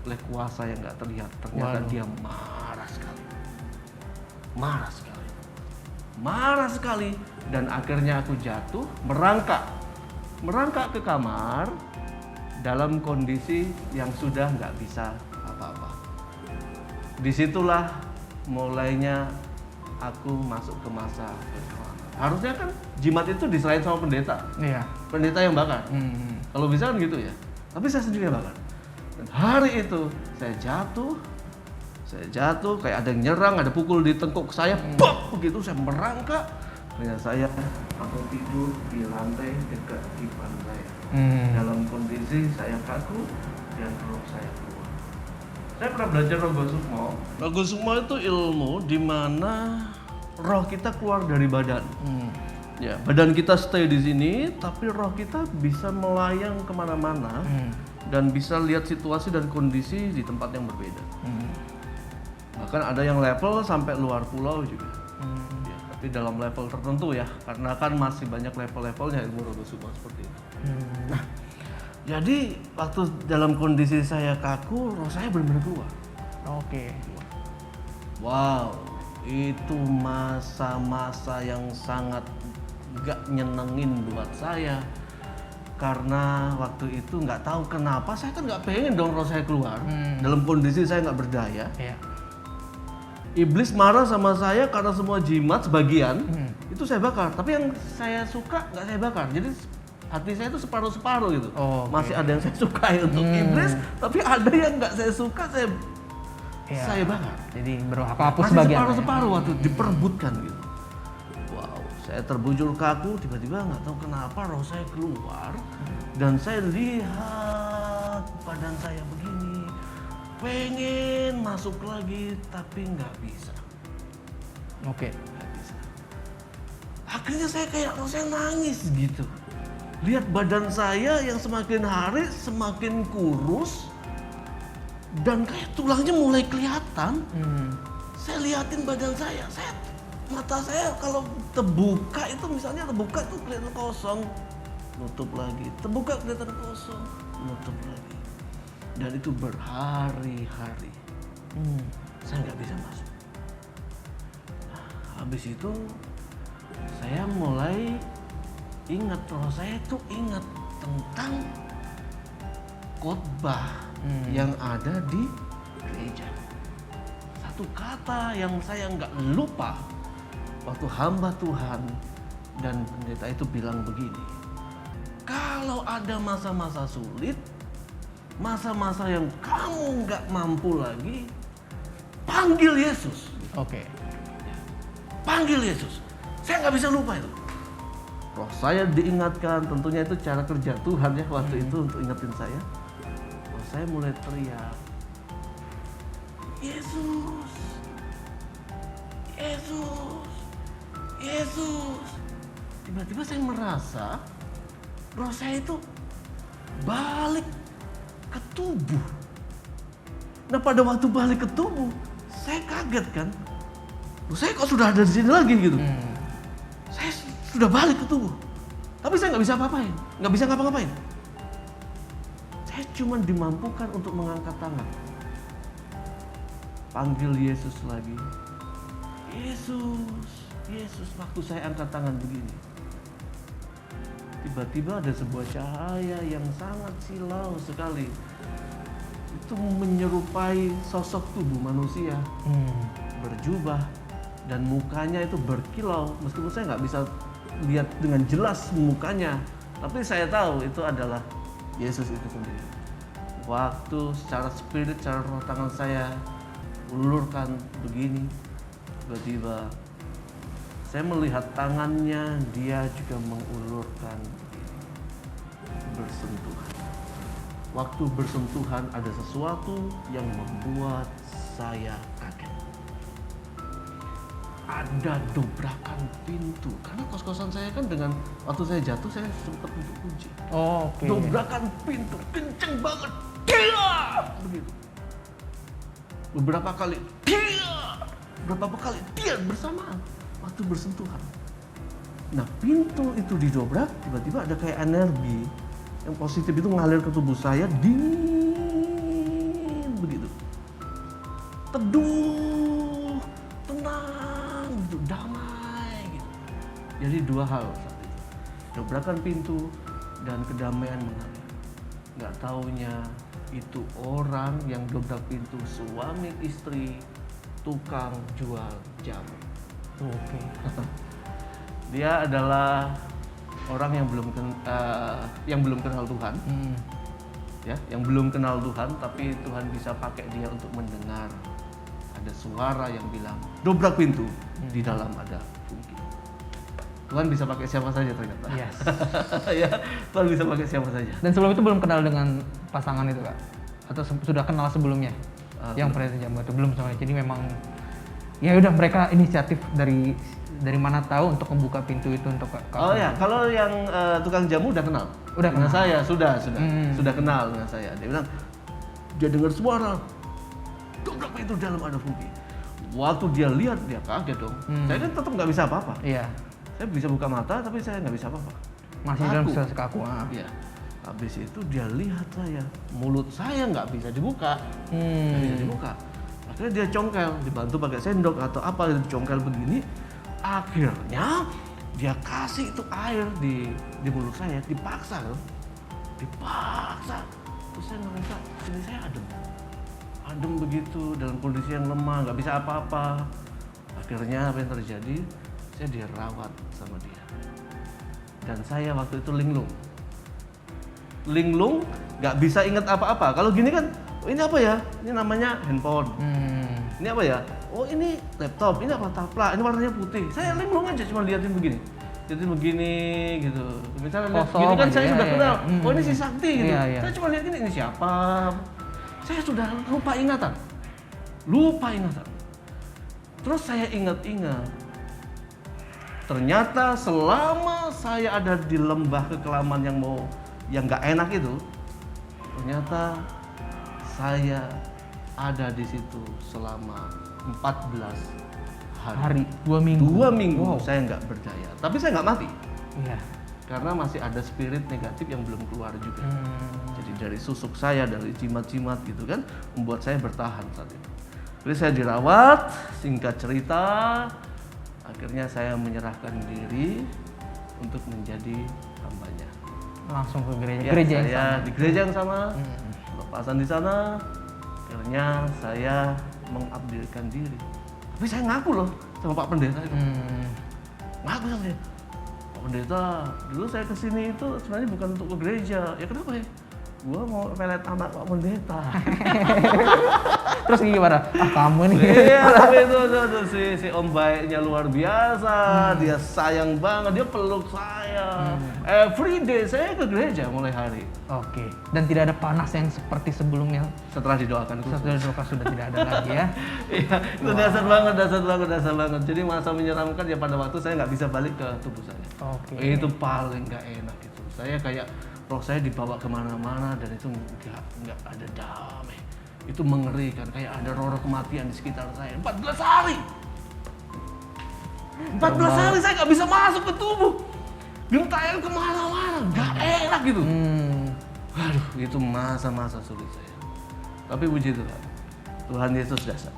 oleh kuasa yang nggak terlihat. Ternyata dia marah sekali. Marah sekali, dan akhirnya aku jatuh, merangkak ke kamar dalam kondisi yang sudah nggak bisa apa-apa. Disitulah mulainya aku masuk ke masa kekelaman. Harusnya kan jimat itu diserahin sama pendeta. Iya. Pendeta yang bakar. Kalau bisa kan gitu ya. Tapi saya sendiri yang bakar. Dan hari itu saya jatuh kayak ada yang nyerang, ada pukul di tengkuk saya, pop begitu saya merangkak. Ternyata saya aku tidur di lantai dekat dipan saya. Dalam kondisi saya kaku dan roh saya keluar. Saya pernah belajar Rogo Sukmo. Rogo Sukmo itu ilmu di mana roh kita keluar dari badan. Ya, badan kita stay di sini, tapi roh kita bisa melayang kemana-mana dan bisa lihat situasi dan kondisi di tempat yang berbeda. Bahkan ada yang level sampai luar pulau juga. Ya, tapi dalam level tertentu ya, karena kan masih banyak level-levelnya ilmu Rogo Sukmo seperti itu. Nah, jadi waktu dalam kondisi saya kaku, roh saya benar-benar keluar. Oke. Wow, itu masa-masa yang sangat gak nyenengin buat saya. Karena waktu itu nggak tahu kenapa saya kan nggak pengen dong roh saya keluar. Dalam kondisi saya nggak berdaya. Iya. Iblis marah sama saya karena semua jimat sebagian itu saya bakar. Tapi yang saya suka nggak saya bakar. Jadi hati saya itu separuh-separuh gitu. Masih ada yang saya sukai untuk iblis, tapi ada yang nggak saya suka saya bakar. Jadi berhapus masih sebagian. separuh-separuh waktu diperebutkan gitu. Wow, saya terbujur kaku, tiba-tiba nggak tahu kenapa roh saya keluar dan saya lihat badan saya begini, pengen masuk lagi tapi nggak bisa. Oke. Nggak bisa. Akhirnya saya kayak saya nangis gitu. Lihat badan saya yang semakin hari semakin kurus dan kayak tulangnya mulai kelihatan. Saya liatin badan saya, mata saya kalau terbuka itu misalnya terbuka itu kelihatan kosong, nutup lagi, terbuka kelihatan kosong, nutup lagi. Dan itu berhari-hari. Saya nggak bisa masuk. Nah, habis itu saya mulai ingat, roh saya tuh ingat tentang khotbah yang ada di gereja. Satu kata yang saya nggak lupa waktu hamba Tuhan dan pendeta itu bilang begini, kalau ada masa-masa sulit, masa-masa yang kamu nggak mampu lagi, panggil Yesus. Oke. Panggil Yesus. Saya nggak bisa lupa itu. Roh saya diingatkan, tentunya itu cara kerja Tuhan ya waktu itu untuk ingetin saya. Roh saya mulai teriak, Yesus, Yesus, Yesus. Tiba-tiba saya merasa roh saya itu balik ke tubuh. Nah pada waktu balik ke tubuh, saya kaget kan. Loh, saya kok sudah ada di sini lagi gitu. Saya sudah balik ke tubuh. Tapi saya nggak bisa apa-apain, nggak bisa ngapa-ngapain. Saya cuma dimampukan untuk mengangkat tangan. Panggil Yesus lagi. Yesus, Yesus, waktu saya angkat tangan begini. tiba-tiba ada sebuah cahaya yang sangat silau sekali. Itu menyerupai sosok tubuh manusia, berjubah dan mukanya itu berkilau. Meskipun saya nggak bisa lihat dengan jelas mukanya, tapi saya tahu itu adalah Yesus itu sendiri. Waktu secara spirit, secara roh tangan saya ulurkan begini, tiba-tiba saya melihat tangannya, dia juga mengulurkan begini, bersentuhan. Waktu bersentuhan ada sesuatu yang membuat saya kaget. Ada dobrakan pintu, karena kos-kosan saya kan dengan waktu saya jatuh saya sempat untuk kunci. Oh, oke. Dobrakan pintu kenceng banget, dia begitu. Beberapa kali dia bersamaan waktu bersentuhan. Nah, pintu itu didobrak, tiba-tiba ada kayak energi yang positif itu ngalir ke tubuh saya, dingin begitu, teduh, tenang gitu, damai gitu. Jadi dua hal saat itu, dobrakan pintu dan kedamaian mengalir. Nggak taunya itu orang yang dobrak pintu suami istri tukang jual jamu. Oke. Dia adalah orang yang belum kenal Tuhan, ya, yang belum kenal Tuhan, tapi Tuhan bisa pakai dia untuk mendengar ada suara yang bilang dobrak pintu, di dalam ada fungki. Tuhan bisa pakai siapa saja ternyata. Yes. Ya, Tuhan bisa pakai siapa saja. Dan sebelum itu belum kenal dengan pasangan itu, Kak? Atau sudah kenal sebelumnya? Yang pendeta jamu itu belum sama. Jadi memang ya udah, mereka inisiatif dari mana tahu untuk membuka pintu itu untuk Kak? Oh ya, kalau yang tukang jamu udah kenal. Udah dengan kenal. saya, sudah kenal dengan saya. Dia bilang dia dengar suara dobrak pintu, dalam ada fungki. Waktu dia lihat, dia kaget dong. Saya kan tetap nggak bisa apa-apa. Iya. Saya bisa buka mata, tapi saya nggak bisa apa-apa. Masih dalam situasi kaku. Iya. Habis itu dia lihat saya, mulut saya nggak bisa dibuka, nggak bisa dibuka. Akhirnya dia congkel, dibantu pakai sendok atau apa, dicongkel begini. Akhirnya dia kasih itu air di mulut saya, dipaksa loh, dipaksa. Terus saya ngerasa sini saya adem begitu, dalam kondisi yang lemah, nggak bisa apa-apa. Akhirnya apa yang terjadi? Saya dirawat sama dia. Dan saya waktu itu linglung, nggak bisa ingat apa-apa. Kalau gini kan, oh, ini apa ya? Ini namanya handphone. Ini apa ya? Oh, ini laptop. Ini apa? Tapla. Ini warnanya putih. Saya linglung aja, cuma liatin begini gitu. Misalnya lihat gini kan saya sudah kenal. Oh, ini si Sakti gitu. Saya cuma lihat ini siapa? Saya sudah lupa ingatan. Terus saya ingat-ingat. Ternyata selama saya ada di lembah kekelaman yang nggak enak itu, ternyata saya ada di situ selama 14 hari. 2 minggu. 2 minggu Wow. saya nggak berdaya, tapi saya nggak mati. Iya. Karena masih ada spirit negatif yang belum keluar juga. Jadi dari susuk saya, dari jimat-jimat gitu kan, membuat saya bertahan saat itu. Jadi saya dirawat, singkat cerita, akhirnya saya menyerahkan diri untuk menjadi hambanya. Langsung ke gereja. Ya, gereja yang saya sama. di gereja yang sama, lepasan di sana. Akhirnya saya mengabdikan diri. Tapi saya ngaku loh sama Pak Pendeta itu. Ngaku sama dia. Pak Pendeta, dulu saya kesini itu sebenarnya bukan untuk ke gereja. Ya kenapa ya? Gua mau pelet anak Pak Pendeta. Terus gimana? Kamu nih. Iya, tapi itu si om baiknya luar biasa. Dia sayang banget, dia peluk saya. Every day saya ke gereja mulai hari. Oke. Dan tidak ada panas yang seperti sebelumnya. Setelah didoakan khusus. Setelah doa sudah tidak ada lagi ya. Iya, itu dasar banget. Jadi masa menyeramkan ya pada waktu saya nggak bisa balik ke tubuh saya. Oke. Itu paling nggak enak itu. Saya kayak roh saya dibawa kemana-mana dan itu nggak ada damai. Itu mengerikan, kayak ada roh kematian di sekitar saya. 14 hari. 14 hari saya nggak bisa masuk ke tubuh. Gentayangan kemana-mana, nggak enak gitu. Aduh, itu masa-masa sulit saya. Tapi puji Tuhan, Tuhan Yesus dasar.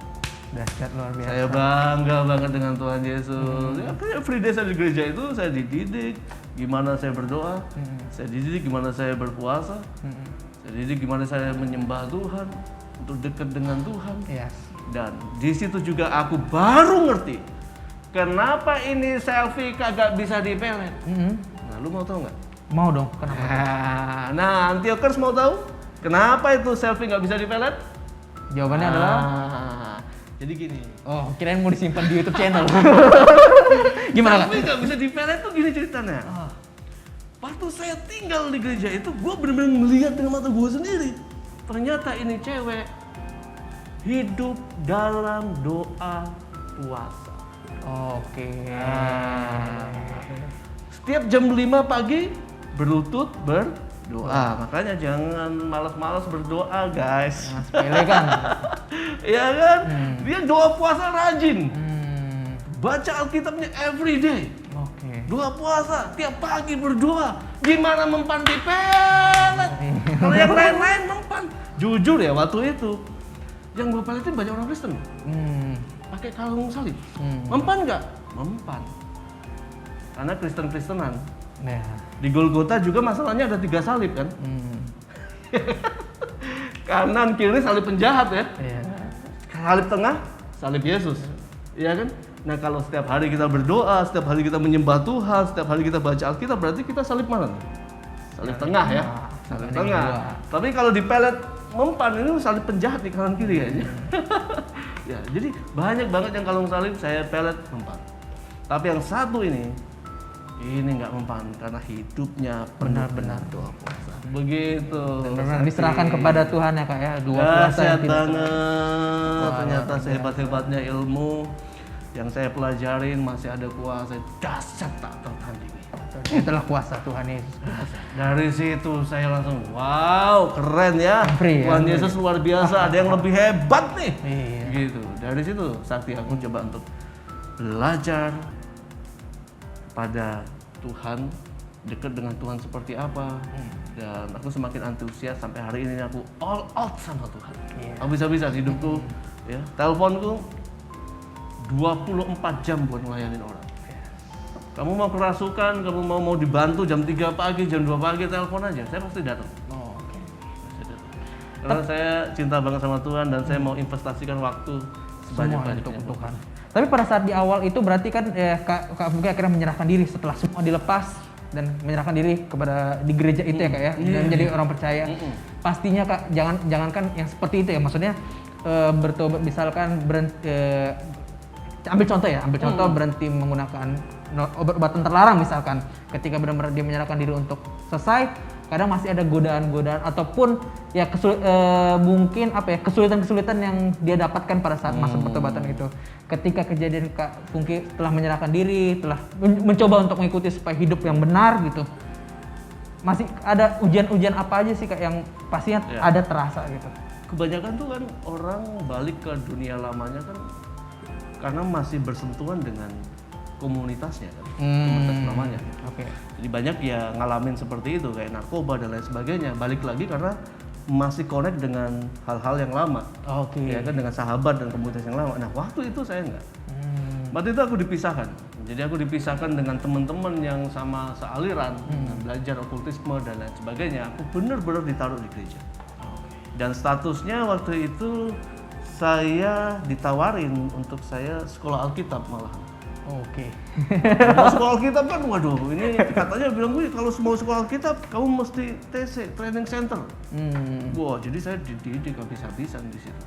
Dahsyat luar biasa. Saya bangga banget dengan Tuhan Yesus. Ya, every day saya di gereja itu saya dididik, gimana saya berdoa, saya dididik gimana saya berpuasa, saya dididik gimana saya menyembah Tuhan, untuk dekat dengan Tuhan. Yes. Dan di situ juga aku baru ngerti kenapa ini selfie kagak bisa dipelet. Nah, lu mau tahu nggak? Mau dong, kenapa? Nah, Antiokers mau tahu kenapa itu selfie nggak bisa dipelet? Jawabannya adalah jadi gini. oh, kirain mau disimpan di YouTube channel. Gimana, Kak? Selfie nggak bisa dipelet tuh gini ceritanya. Waktu saya tinggal di gereja itu, gue benar-benar melihat dengan mata gue sendiri. Ternyata ini cewek hidup dalam doa puasa. Oke. Setiap jam 5 pagi berlutut berdoa. Makanya jangan malas-malas berdoa, guys. Nah, sepele kan? Iya kan? Dia doa puasa rajin. Hmm. Baca Alkitabnya every day. Oke. Doa puasa, tiap pagi berdoa. Gimana mempan di pelet? Kalau yang lain-lain mempan. Jujur ya, waktu itu yang gue peletin banyak orang Kristen. Pakai kalung salib. Mempan nggak? Mempan. Karena Kristen-Kristenan. Nah. Di Golgota juga masalahnya ada 3 salib kan? Kanan kiri salib penjahat ya. Iya. Salib tengah salib Yesus. Iya kan? Nah, kalau setiap hari kita berdoa, setiap hari kita menyembah Tuhan, setiap hari kita baca Alkitab, berarti kita salib mana? Salib tengah ya. Salib tengah. Tapi kalau di pelet mempan ini salib penjahat di kanan kiri aja. Ya, jadi banyak banget yang kalung salib saya pelet mempan. Tapi yang satu ini nggak mempan karena hidupnya Benar-benar doa puasa. Begitu. Benar-benar diserahkan kepada Tuhan ya, Kak ya. Dua puasa yang Dahsyat tidak banget. Ternyata sehebat-hebatnya ilmu yang saya pelajarin masih ada kuasa dahsyat tak tertandingi. itulah kuasa Tuhan Yesus. Dari situ saya langsung wow, keren ya. Tuhan Yesus luar biasa, ada yang lebih hebat nih. Iya. Gitu. Dari situ Sakti aku coba untuk belajar pada Tuhan, dekat dengan Tuhan seperti apa, dan aku semakin antusias sampai hari ini aku all out sama Tuhan. Habis-habisan hidupku, ya, teleponku 24 jam buat ngelayanin orang. Kamu mau kerasukan, kamu mau dibantu jam 3 pagi, jam 2 pagi, telepon aja, saya pasti datang. Oh, oke. Karena saya cinta banget sama Tuhan dan saya mau investasikan waktu sebanyak-banyaknya untuk Tuhan. Tapi pada saat di awal itu berarti kan Kak Fungki akhirnya menyerahkan diri setelah semua dilepas dan menyerahkan diri kepada di gereja itu ya Kak ya, dan menjadi orang percaya. Pastinya Kak jangankan yang seperti itu ya, maksudnya bertobat misalkan ambil contoh berhenti menggunakan obat-obatan terlarang misalkan, ketika benar-benar dia menyerahkan diri untuk selesai, kadang masih ada godaan-godaan ataupun ya mungkin kesulitan-kesulitan yang dia dapatkan pada saat masa pertobatan itu. Ketika kejadian Kak Fungki telah menyerahkan diri, telah mencoba untuk mengikuti supaya hidup yang benar gitu, masih ada ujian-ujian apa aja sih Kak yang pastinya ada terasa gitu? Kebanyakan tuh kan orang balik ke dunia lamanya kan karena masih bersentuhan dengan komunitasnya kan, komunitas lamanya. Oke. Jadi banyak ya ngalamin seperti itu kayak narkoba dan lain sebagainya. Balik lagi karena masih connect dengan hal-hal yang lama. Oke. Ya kan, dengan sahabat dan komunitas yang lama. Nah, waktu itu saya enggak. Waktu itu aku dipisahkan. Jadi aku dipisahkan dengan teman-teman yang sama sealiran, belajar okultisme dan lain sebagainya. Aku benar-benar ditaruh di gereja. Dan statusnya waktu itu saya ditawarin untuk saya sekolah Alkitab malahan. Oke. Mau sekolah Alkitab kan, waduh, ini katanya bilang gue kalau mau sekolah Alkitab kamu mesti TC, training center. Wah, jadi saya dididik habis-habisan di situ.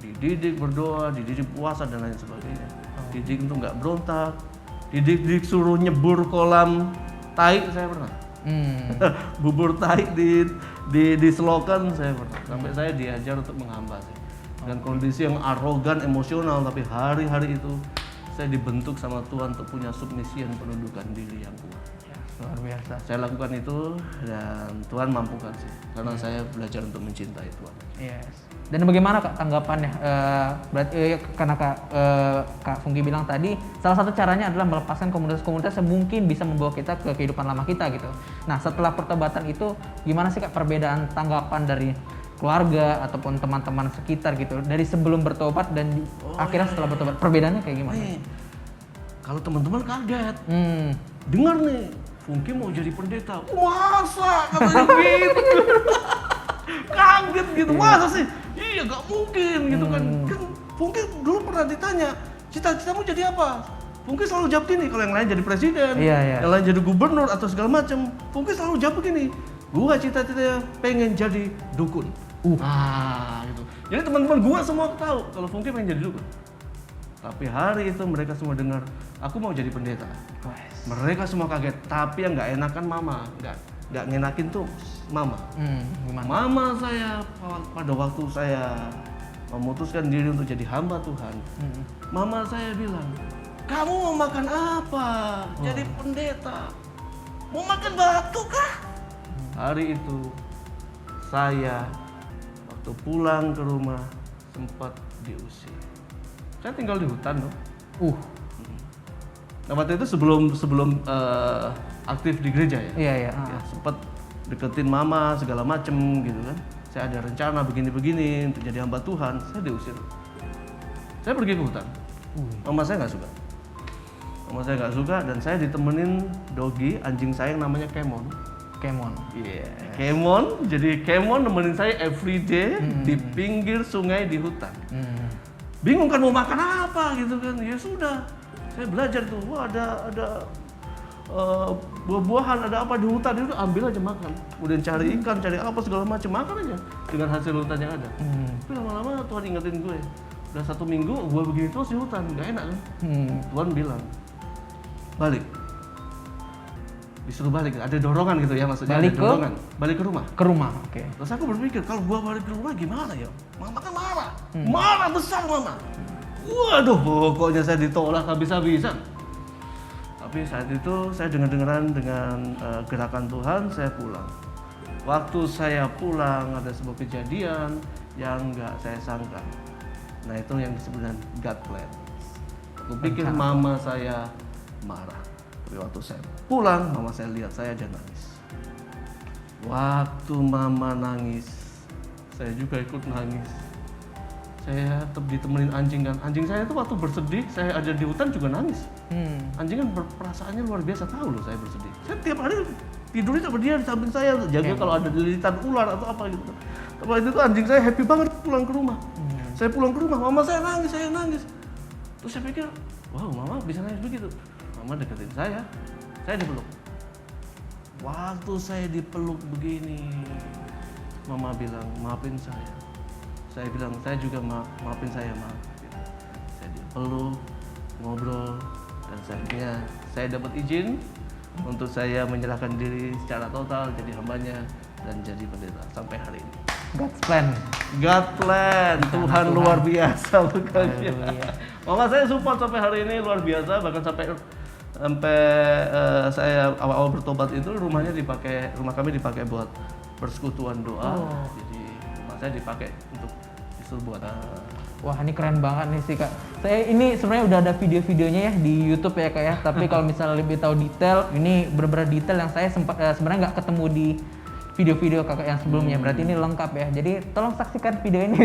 Dididik berdoa, dididik puasa dan lain sebagainya. Dididik untuk nggak berontak, dididik suruh nyebur kolam tai saya pernah. Bubur tai di selokan saya pernah. Sampai saya diajar untuk menghamba sih. Dan kondisi yang arogan, emosional, tapi hari-hari itu saya dibentuk sama Tuhan untuk punya submisi dan penundukan diri yang kuat. Ya, luar biasa. Saya lakukan itu dan Tuhan mampukan sih, karena saya belajar untuk mencintai Tuhan. Yes. Dan bagaimana Kak tanggapannya? Berarti karena Kak Fungki bilang tadi, salah satu caranya adalah melepaskan komunitas-komunitas yang mungkin bisa membawa kita ke kehidupan lama kita gitu. Nah, setelah pertobatan itu, gimana sih Kak perbedaan tanggapan dari keluarga ataupun teman-teman sekitar gitu dari sebelum bertobat dan akhirnya setelah bertobat, perbedaannya kayak gimana? Kalau teman-teman kaget, dengar nih Fungki mau jadi pendeta. Masa katanya gitu. Kaget gitu, masa sih? Iya gak mungkin gitu kan. Kan Fungki dulu pernah ditanya, cita-citamu jadi apa? Fungki selalu jawab gini, kalau yang lain jadi presiden, yang lain jadi gubernur atau segala macam. Fungki selalu jawab begini, gua cita-citanya pengen jadi dukun. Gitu. Jadi teman-teman gua semua tahu kalau Fungki pengen jadi dukun. Tapi hari itu mereka semua dengar, aku mau jadi pendeta. Mereka semua kaget, tapi yang nggak enakan mama, nggak ngenakin tuh mama. Mama saya pada waktu saya memutuskan diri untuk jadi hamba Tuhan, mama saya bilang, kamu mau makan apa? Jadi pendeta, mau makan batu kah? Hari itu saya waktu pulang ke rumah sempat diusir. Saya tinggal di hutan loh. Nah waktu itu sebelum aktif di gereja ya. Iya. Ya, sempat deketin mama segala macem gitu kan. Saya ada rencana begini-begini untuk jadi hamba Tuhan. Saya diusir. Saya pergi ke hutan. Mama saya nggak suka. Mama saya nggak suka dan saya ditemenin Dogi, anjing saya yang namanya Kemon. Iya. Kemon. Jadi Kemon nemenin saya everyday di pinggir sungai di hutan. Bingung kan mau makan apa gitu kan. Ya sudah. Saya belajar tuh, wah ada buah-buahan, ada apa di hutan itu ambil aja makan. Kemudian cari ikan, cari apa segala macam, makan aja dengan hasil hutan yang ada. Tapi lama-lama Tuhan ingetin gue, udah 1 minggu gue begini terus di hutan, nggak enak kan? Tuhan bilang, balik. Disuruh balik, ada dorongan gitu ya maksudnya. Balik ke rumah. Oke. Terus aku berpikir, kalau gue balik ke rumah gimana ya? Mama kan marah, marah besar mama. Waduh, pokoknya saya ditolak habis-habisan. Tapi saat itu saya dengar-dengaran dengan gerakan Tuhan, saya pulang. Waktu saya pulang ada sebuah kejadian yang nggak saya sangka. Nah itu yang disebut dengan God plan. Aku pikir mama saya marah. Tapi waktu saya pulang, mama saya lihat saya dan nangis. Waktu mama nangis, saya juga ikut nangis. Saya tetap ditemenin anjing kan. Anjing saya itu waktu bersedih, saya ada di hutan juga nangis. Anjing kan perasaannya luar biasa, tahu loh saya bersedih. Saya tiap hari tidurnya sama dia di samping saya, jaga kalau ada lilitan ular atau apa gitu. Tapi itu tuh anjing saya happy banget pulang ke rumah. Saya pulang ke rumah, mama saya nangis. Terus saya pikir, wow mama bisa nangis begitu. Mama deketin saya dipeluk. Waktu saya dipeluk begini, mama bilang maafin saya. Saya bilang, saya juga maafin saya, maaf. Saya dipeluk, ngobrol, dan saya dapat izin untuk saya menyerahkan diri secara total jadi hambanya dan jadi pendeta sampai hari ini. God plan, Tuhan luar biasa bukannya. Mama saya support sampai hari ini luar biasa, bahkan sampai saya awal-awal bertobat itu rumah kami dipakai buat persekutuan doa. Jadi rumah saya dipakai untuk buat. Wah ini keren banget nih sih kak. Saya ini sebenarnya udah ada video-videonya ya di YouTube ya kak ya. Tapi kalau misalnya lebih tahu detail, ini benar-benar detail yang saya sempat sebenarnya nggak ketemu di video-video kakak yang sebelumnya. Berarti ini lengkap ya. Jadi tolong saksikan video ini.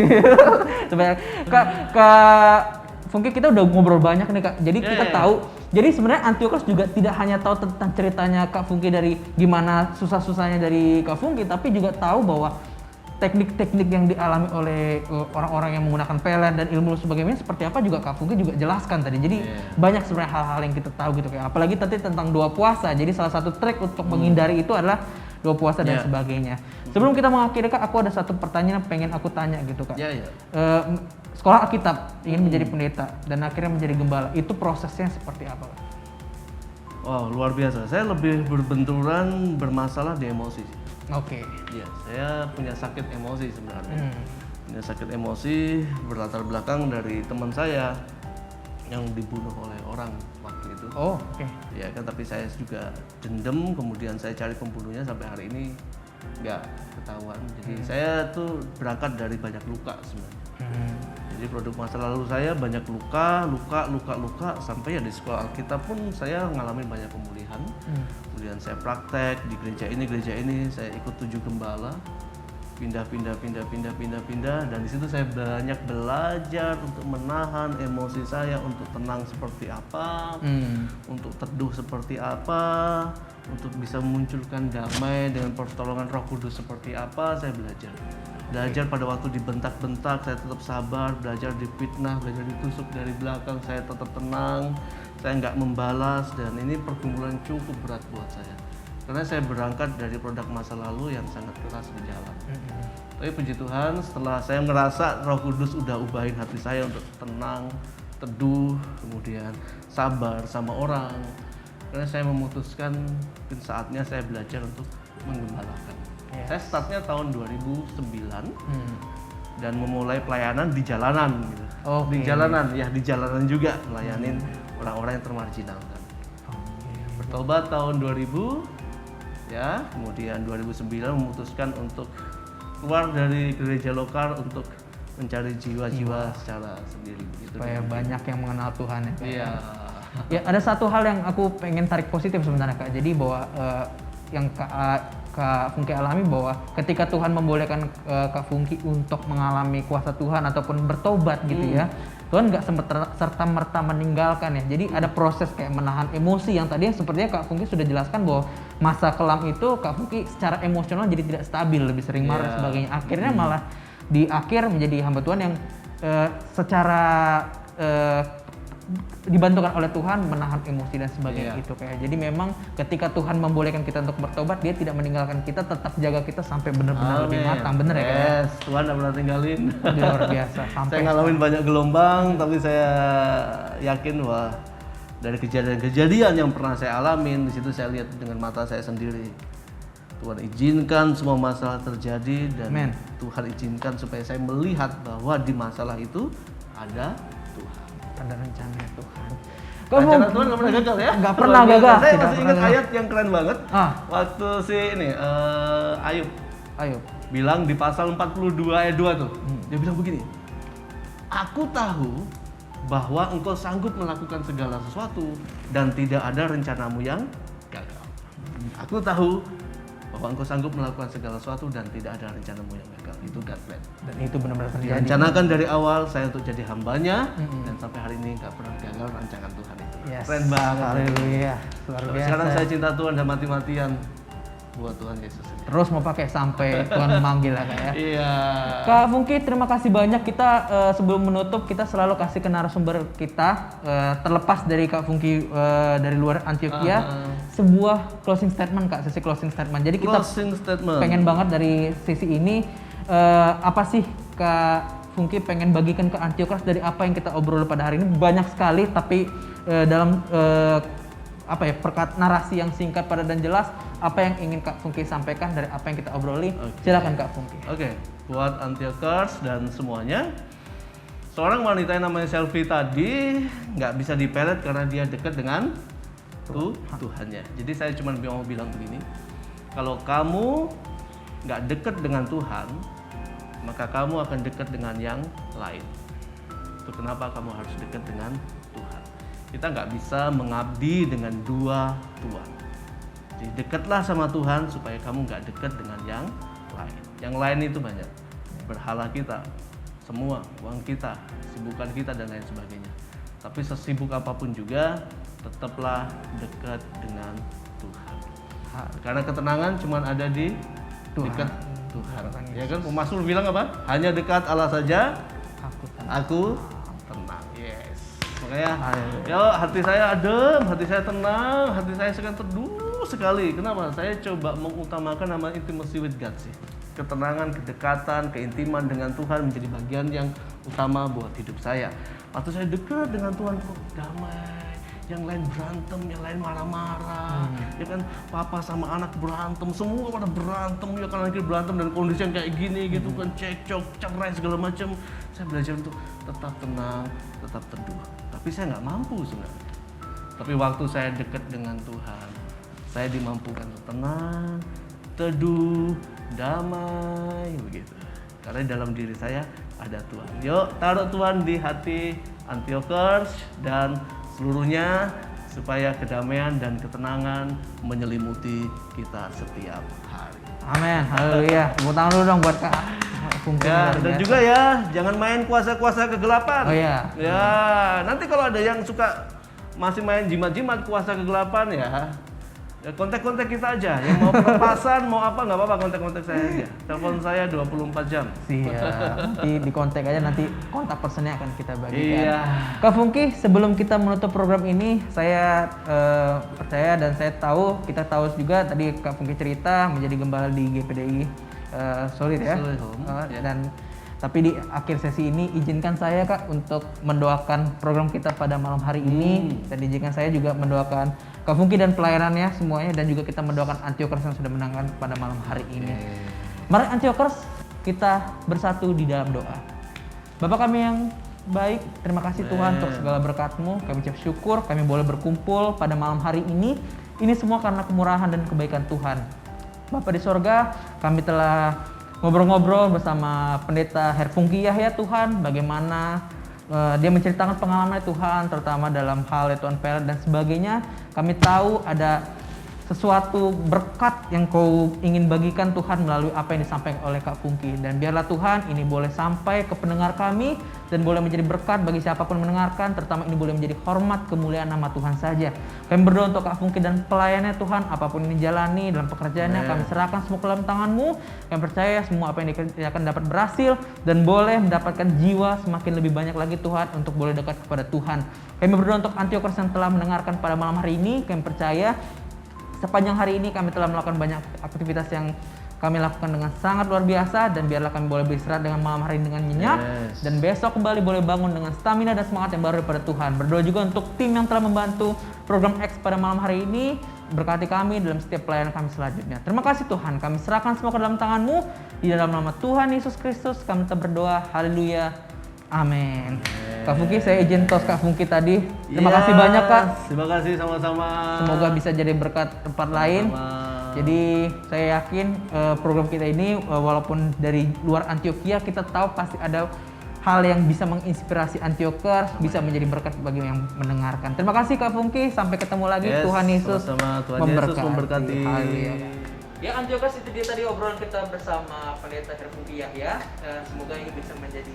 Supaya kak Fungki kita udah ngobrol banyak nih kak. Jadi kita tahu. Jadi sebenarnya Antiochus juga tidak hanya tahu tentang ceritanya Kak Fungki dari gimana susah-susahnya dari Kak Fungki, tapi juga tahu bahwa teknik-teknik yang dialami oleh orang-orang yang menggunakan pelet dan ilmu sebagainya seperti apa juga Kak Fungki juga jelaskan tadi. Jadi banyak sebenarnya hal-hal yang kita tahu gitu kayak apalagi tadi tentang doa puasa. Jadi salah satu trik untuk menghindari itu adalah doa puasa dan sebagainya. Sebelum kita mengakhiri Kak, aku ada satu pertanyaan yang pengen aku tanya gitu Kak. Sekolah Alkitab ingin menjadi pendeta dan akhirnya menjadi gembala. Itu prosesnya seperti apa Kak? Wow, luar biasa. Saya lebih berbenturan bermasalah di emosi. Oke. Iya, saya punya sakit emosi sebenarnya. Punya sakit emosi berlatar belakang dari teman saya yang dibunuh oleh orang waktu itu. Oh, oke. Ya kan, tapi saya juga dendam, kemudian saya cari pembunuhnya sampai hari ini nggak ketahuan. Jadi saya tuh berangkat dari banyak luka sebenarnya. Jadi produk masa lalu saya banyak luka sampai ya di sekolah Alkitab pun saya ngalamin banyak pemulihan. Kemudian saya praktek di gereja ini, saya ikut 7 gembala, pindah dan di situ saya banyak belajar untuk menahan emosi saya, untuk tenang seperti apa, untuk teduh seperti apa, untuk bisa memunculkan damai dengan pertolongan Roh Kudus seperti apa, saya belajar. Belajar pada waktu dibentak-bentak, saya tetap sabar. Belajar difitnah, belajar ditusuk dari belakang, saya tetap tenang. Saya nggak membalas, dan ini pergumulan cukup berat buat saya. Karena saya berangkat dari produk masa lalu yang sangat keras di jalan. Tapi puji Tuhan, setelah saya ngerasa Roh Kudus udah ubahin hati saya untuk tenang, teduh, kemudian sabar sama orang. Karena saya memutuskan mungkin saatnya saya belajar untuk menggembalakan. Yes. Saya startnya tahun 2009 dan memulai pelayanan di jalanan gitu. Di jalanan, ya di jalanan juga melayanin orang-orang yang termarginalkan. Bertobat tahun 2000 ya, kemudian 2009 memutuskan untuk keluar dari gereja lokal untuk mencari jiwa-jiwa secara sendiri gitu. Supaya banyak yang mengenal Tuhan ya. Iya. Ya, ada satu hal yang aku pengen tarik positif sebenarnya Kak. Jadi bahwa yang Kak Fungki alami bahwa ketika Tuhan membolehkan Kak Fungki untuk mengalami kuasa Tuhan ataupun bertobat gitu ya, Tuhan nggak serta-merta meninggalkan ya. Jadi ada proses kayak menahan emosi yang tadi sepertinya Kak Fungki sudah jelaskan bahwa masa kelam itu Kak Fungki secara emosional jadi tidak stabil, lebih sering marah dan sebagainya. Akhirnya malah di akhir menjadi hamba Tuhan yang secara dibantukan oleh Tuhan menahan emosi dan sebagainya gitu kayak. Jadi memang ketika Tuhan membolehkan kita untuk bertobat, Dia tidak meninggalkan kita, tetap jaga kita sampai benar-benar lebih matang, bener ya Kak? Yes, Tuhan tidak pernah tinggalin. Luar biasa. Sampai saya ngalamin banyak gelombang, tapi saya yakin bahwa dari kejadian-kejadian yang pernah saya alamin, di situ saya lihat dengan mata saya sendiri. Tuhan izinkan semua masalah terjadi dan Tuhan izinkan supaya saya melihat bahwa di masalah itu ada Tuhan. Ada rencana Tuhan. Rencana Tuhan nggak pernah gagal ya? Nggak pernah gagal. Saya masih ingat ayat yang keren banget. Waktu si ini Ayub bilang di pasal 42 ayat 2 tuh. Dia bilang begini. Aku tahu bahwa engkau sanggup melakukan segala sesuatu dan tidak ada rencanamu yang gagal. Aku tahu bahwa engkau sanggup melakukan segala sesuatu dan tidak ada rencanamu yang gagal. Itu God plan. Dan itu benar-benar terjadi. Direncanakan dari awal saya untuk jadi hambanya dan sampai hari ini nggak pernah gagal rancangan Tuhan itu. Yes. Keren banget. Haleluya. Luar biasa. Sekarang saya cinta Tuhan dan mati-matian buat Tuhan Yesus ini. Terus mau pakai sampai Tuhan memanggil lah Kak ya. Iya. Kak Fungki, terima kasih banyak. Kita sebelum menutup kita selalu kasih ke narasumber kita terlepas dari Kak Fungki dari luar Antioquia sebuah closing statement Kak, sesi closing statement. Jadi kita pengen banget dari sisi ini apa sih Kak Fungki pengen bagikan ke Antioquers dari apa yang kita obrol pada hari ini. Banyak sekali tapi dalam narasi yang singkat, padat dan jelas, apa yang ingin Kak Fungki sampaikan dari apa yang kita obroli. Silakan Kak Fungki. Oke, buat Antioquers dan semuanya, seorang wanita yang namanya Selvi tadi nggak bisa dipelet karena dia dekat dengan Tuhannya. Jadi saya cuma mau bilang begini, kalau kamu nggak dekat dengan Tuhan, maka kamu akan dekat dengan yang lain. Itu kenapa kamu harus dekat dengan Tuhan. Kita nggak bisa mengabdi dengan dua tuan. Jadi dekatlah sama Tuhan supaya kamu nggak dekat dengan yang lain. Yang lain itu banyak. Berhala kita, semua, uang kita, sibukan kita dan lain sebagainya. Tapi sesibuk apapun juga, tetaplah dekat dengan Tuhan. Karena ketenangan cuma ada di dekat Tuhan. Ya kan, Pemasmur bilang apa? Hanya dekat Allah saja, aku tenang. Yes. Makanya, hati saya adem, hati saya tenang, hati saya sekarang teduh sekali. Kenapa? Saya coba mengutamakan nama intimacy with God sih. Ketenangan, kedekatan, keintiman dengan Tuhan menjadi bagian yang utama buat hidup saya. Waktu saya dekat dengan Tuhan, kok damai. Yang lain berantem, yang lain marah-marah, ya kan, papa sama anak berantem, semua pada berantem, ya kan, lagi berantem dan kondisi yang kayak gini gitu kan, cekcok, cerai segala macam. Saya belajar untuk tetap tenang, tetap teduh. Tapi saya nggak mampu sebenarnya. Tapi waktu saya dekat dengan Tuhan, saya dimampukan untuk tenang, teduh, damai, begitu. Karena dalam diri saya ada Tuhan. Yuk, taruh Tuhan di hati Antioquers dan seluruhnya supaya kedamaian dan ketenangan menyelimuti kita setiap hari. Amin. Haleluya. Tepuk tangan dulu dong buat Kak Fungki. Ya, dan juga ya, jangan main kuasa-kuasa kegelapan. Oh iya. Ya, nanti kalau ada yang suka masih main jimat-jimat kuasa kegelapan ya, Ya kontak-kontak kita aja, yang mau pelepasan, mau apa nggak apa-apa, kontak-kontak saya aja. Telepon saya 24 jam. Siap. Nanti di kontak aja, nanti kontak personnya akan kita bagikan. Iya. Kak Funky, sebelum kita menutup program ini, saya percaya dan saya tahu, kita tahu juga tadi Kak Funky cerita menjadi gembala di GPDI Solid ya. Solid Home, ya. Dan tapi di akhir sesi ini izinkan saya Kak untuk mendoakan program kita pada malam hari ini, dan izinkan saya juga mendoakan Kak Funky dan pelayanannya semuanya, dan juga kita mendoakan Antiokers yang sudah menangkan pada malam hari ini. Mari Antiokers, kita bersatu di dalam doa. Bapak kami yang baik, terima kasih Tuhan untuk segala berkat-Mu. Kami ucap syukur kami boleh berkumpul pada malam hari ini. Ini semua karena kemurahan dan kebaikan Tuhan. Bapak di sorga, kami telah ngobrol-ngobrol bersama Pendeta Herfunky Yahya Tuhan, bagaimana dia menceritakan pengalamannya Tuhan, terutama dalam hal Tuhan pelet dan sebagainya. Kami tahu ada sesuatu berkat yang Kau ingin bagikan Tuhan melalui apa yang disampaikan oleh Kak Funky. Dan biarlah Tuhan ini boleh sampai ke pendengar kami dan boleh menjadi berkat bagi siapapun mendengarkan, terutama ini boleh menjadi hormat kemuliaan nama Tuhan saja. Kami berdoa untuk Kak Funky dan pelayannya Tuhan, apapun ini jalani dalam pekerjaannya, kami serahkan semua ke dalam tangan-Mu. Kami percaya semua apa yang dikerjakan dapat berhasil dan boleh mendapatkan jiwa semakin lebih banyak lagi Tuhan untuk boleh dekat kepada Tuhan. Kami berdoa untuk Antiokers yang telah mendengarkan pada malam hari ini. Kami percaya sepanjang hari ini kami telah melakukan banyak aktivitas yang kami lakukan dengan sangat luar biasa, dan biarlah kami boleh beristirahat dengan malam hari dengan nyenyak, dan besok kembali boleh bangun dengan stamina dan semangat yang baru daripada Tuhan. Berdoa juga untuk tim yang telah membantu program X pada malam hari ini. Berkati kami dalam setiap pelayanan kami selanjutnya. Terima kasih Tuhan, kami serahkan semua ke dalam tangan-Mu. Di dalam nama Tuhan Yesus Kristus kami tetap berdoa. Haleluya. Amin. Kak Funky, saya izin tos Kak Funky tadi. Terima kasih banyak Kak. Terima kasih sama-sama. Semoga bisa jadi berkat tempat lain. Jadi saya yakin program kita ini walaupun dari luar Antioquia, kita tahu pasti ada hal yang bisa menginspirasi Antiokers, bisa menjadi berkat bagi yang mendengarkan. Terima kasih Kak Funky, sampai ketemu lagi. Tuhan Yesus memberkati. Haleluya. Ya Antiokers, itu dia tadi obrolan kita bersama Pendeta Herfunky Yahya. Semoga ini bisa menjadi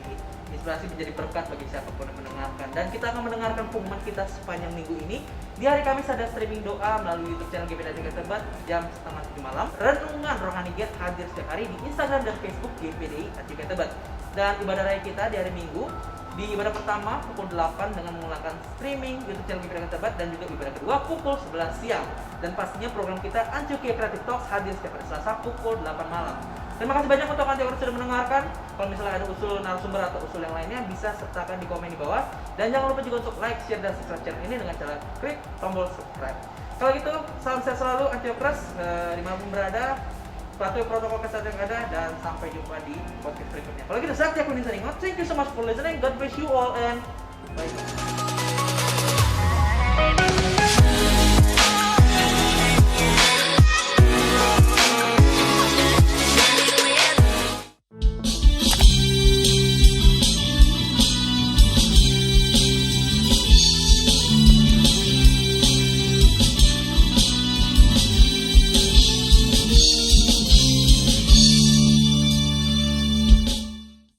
inspirasi, menjadi berkat bagi siapapun yang mendengarkan. Dan kita akan mendengarkan pengumuman kita sepanjang minggu ini. Di hari Kamis ada streaming doa melalui YouTube channel GPDI Tebat jam 6:30 malam. Renungan Rohani Get hadir setiap hari di Instagram dan Facebook GPDI Tebat. Dan ibadah raya kita di hari Minggu, di ibadah pertama pukul 8 dengan menggunakan streaming YouTube channel GPDI Tebat, dan juga ibadah kedua pukul 11 siang. Dan pastinya program kita Antioquia Creative Talks hadir setiap hari Selasa pukul 8 malam. Terima kasih banyak untuk Antiokers sudah mendengarkan. Kalau misalnya ada usul narasumber atau usul yang lainnya, bisa sertakan di komen di bawah. Dan jangan lupa juga untuk like, share, dan subscribe channel ini dengan cara klik tombol subscribe. Kalau gitu, salam sehat selalu Antiokers dimanapun berada. Patuhi protokol kesehatan yang ada, dan sampai jumpa di podcast berikutnya. Kalau gitu, saya Tiago Ninsa. Thank you so much for listening. God bless you all and bye.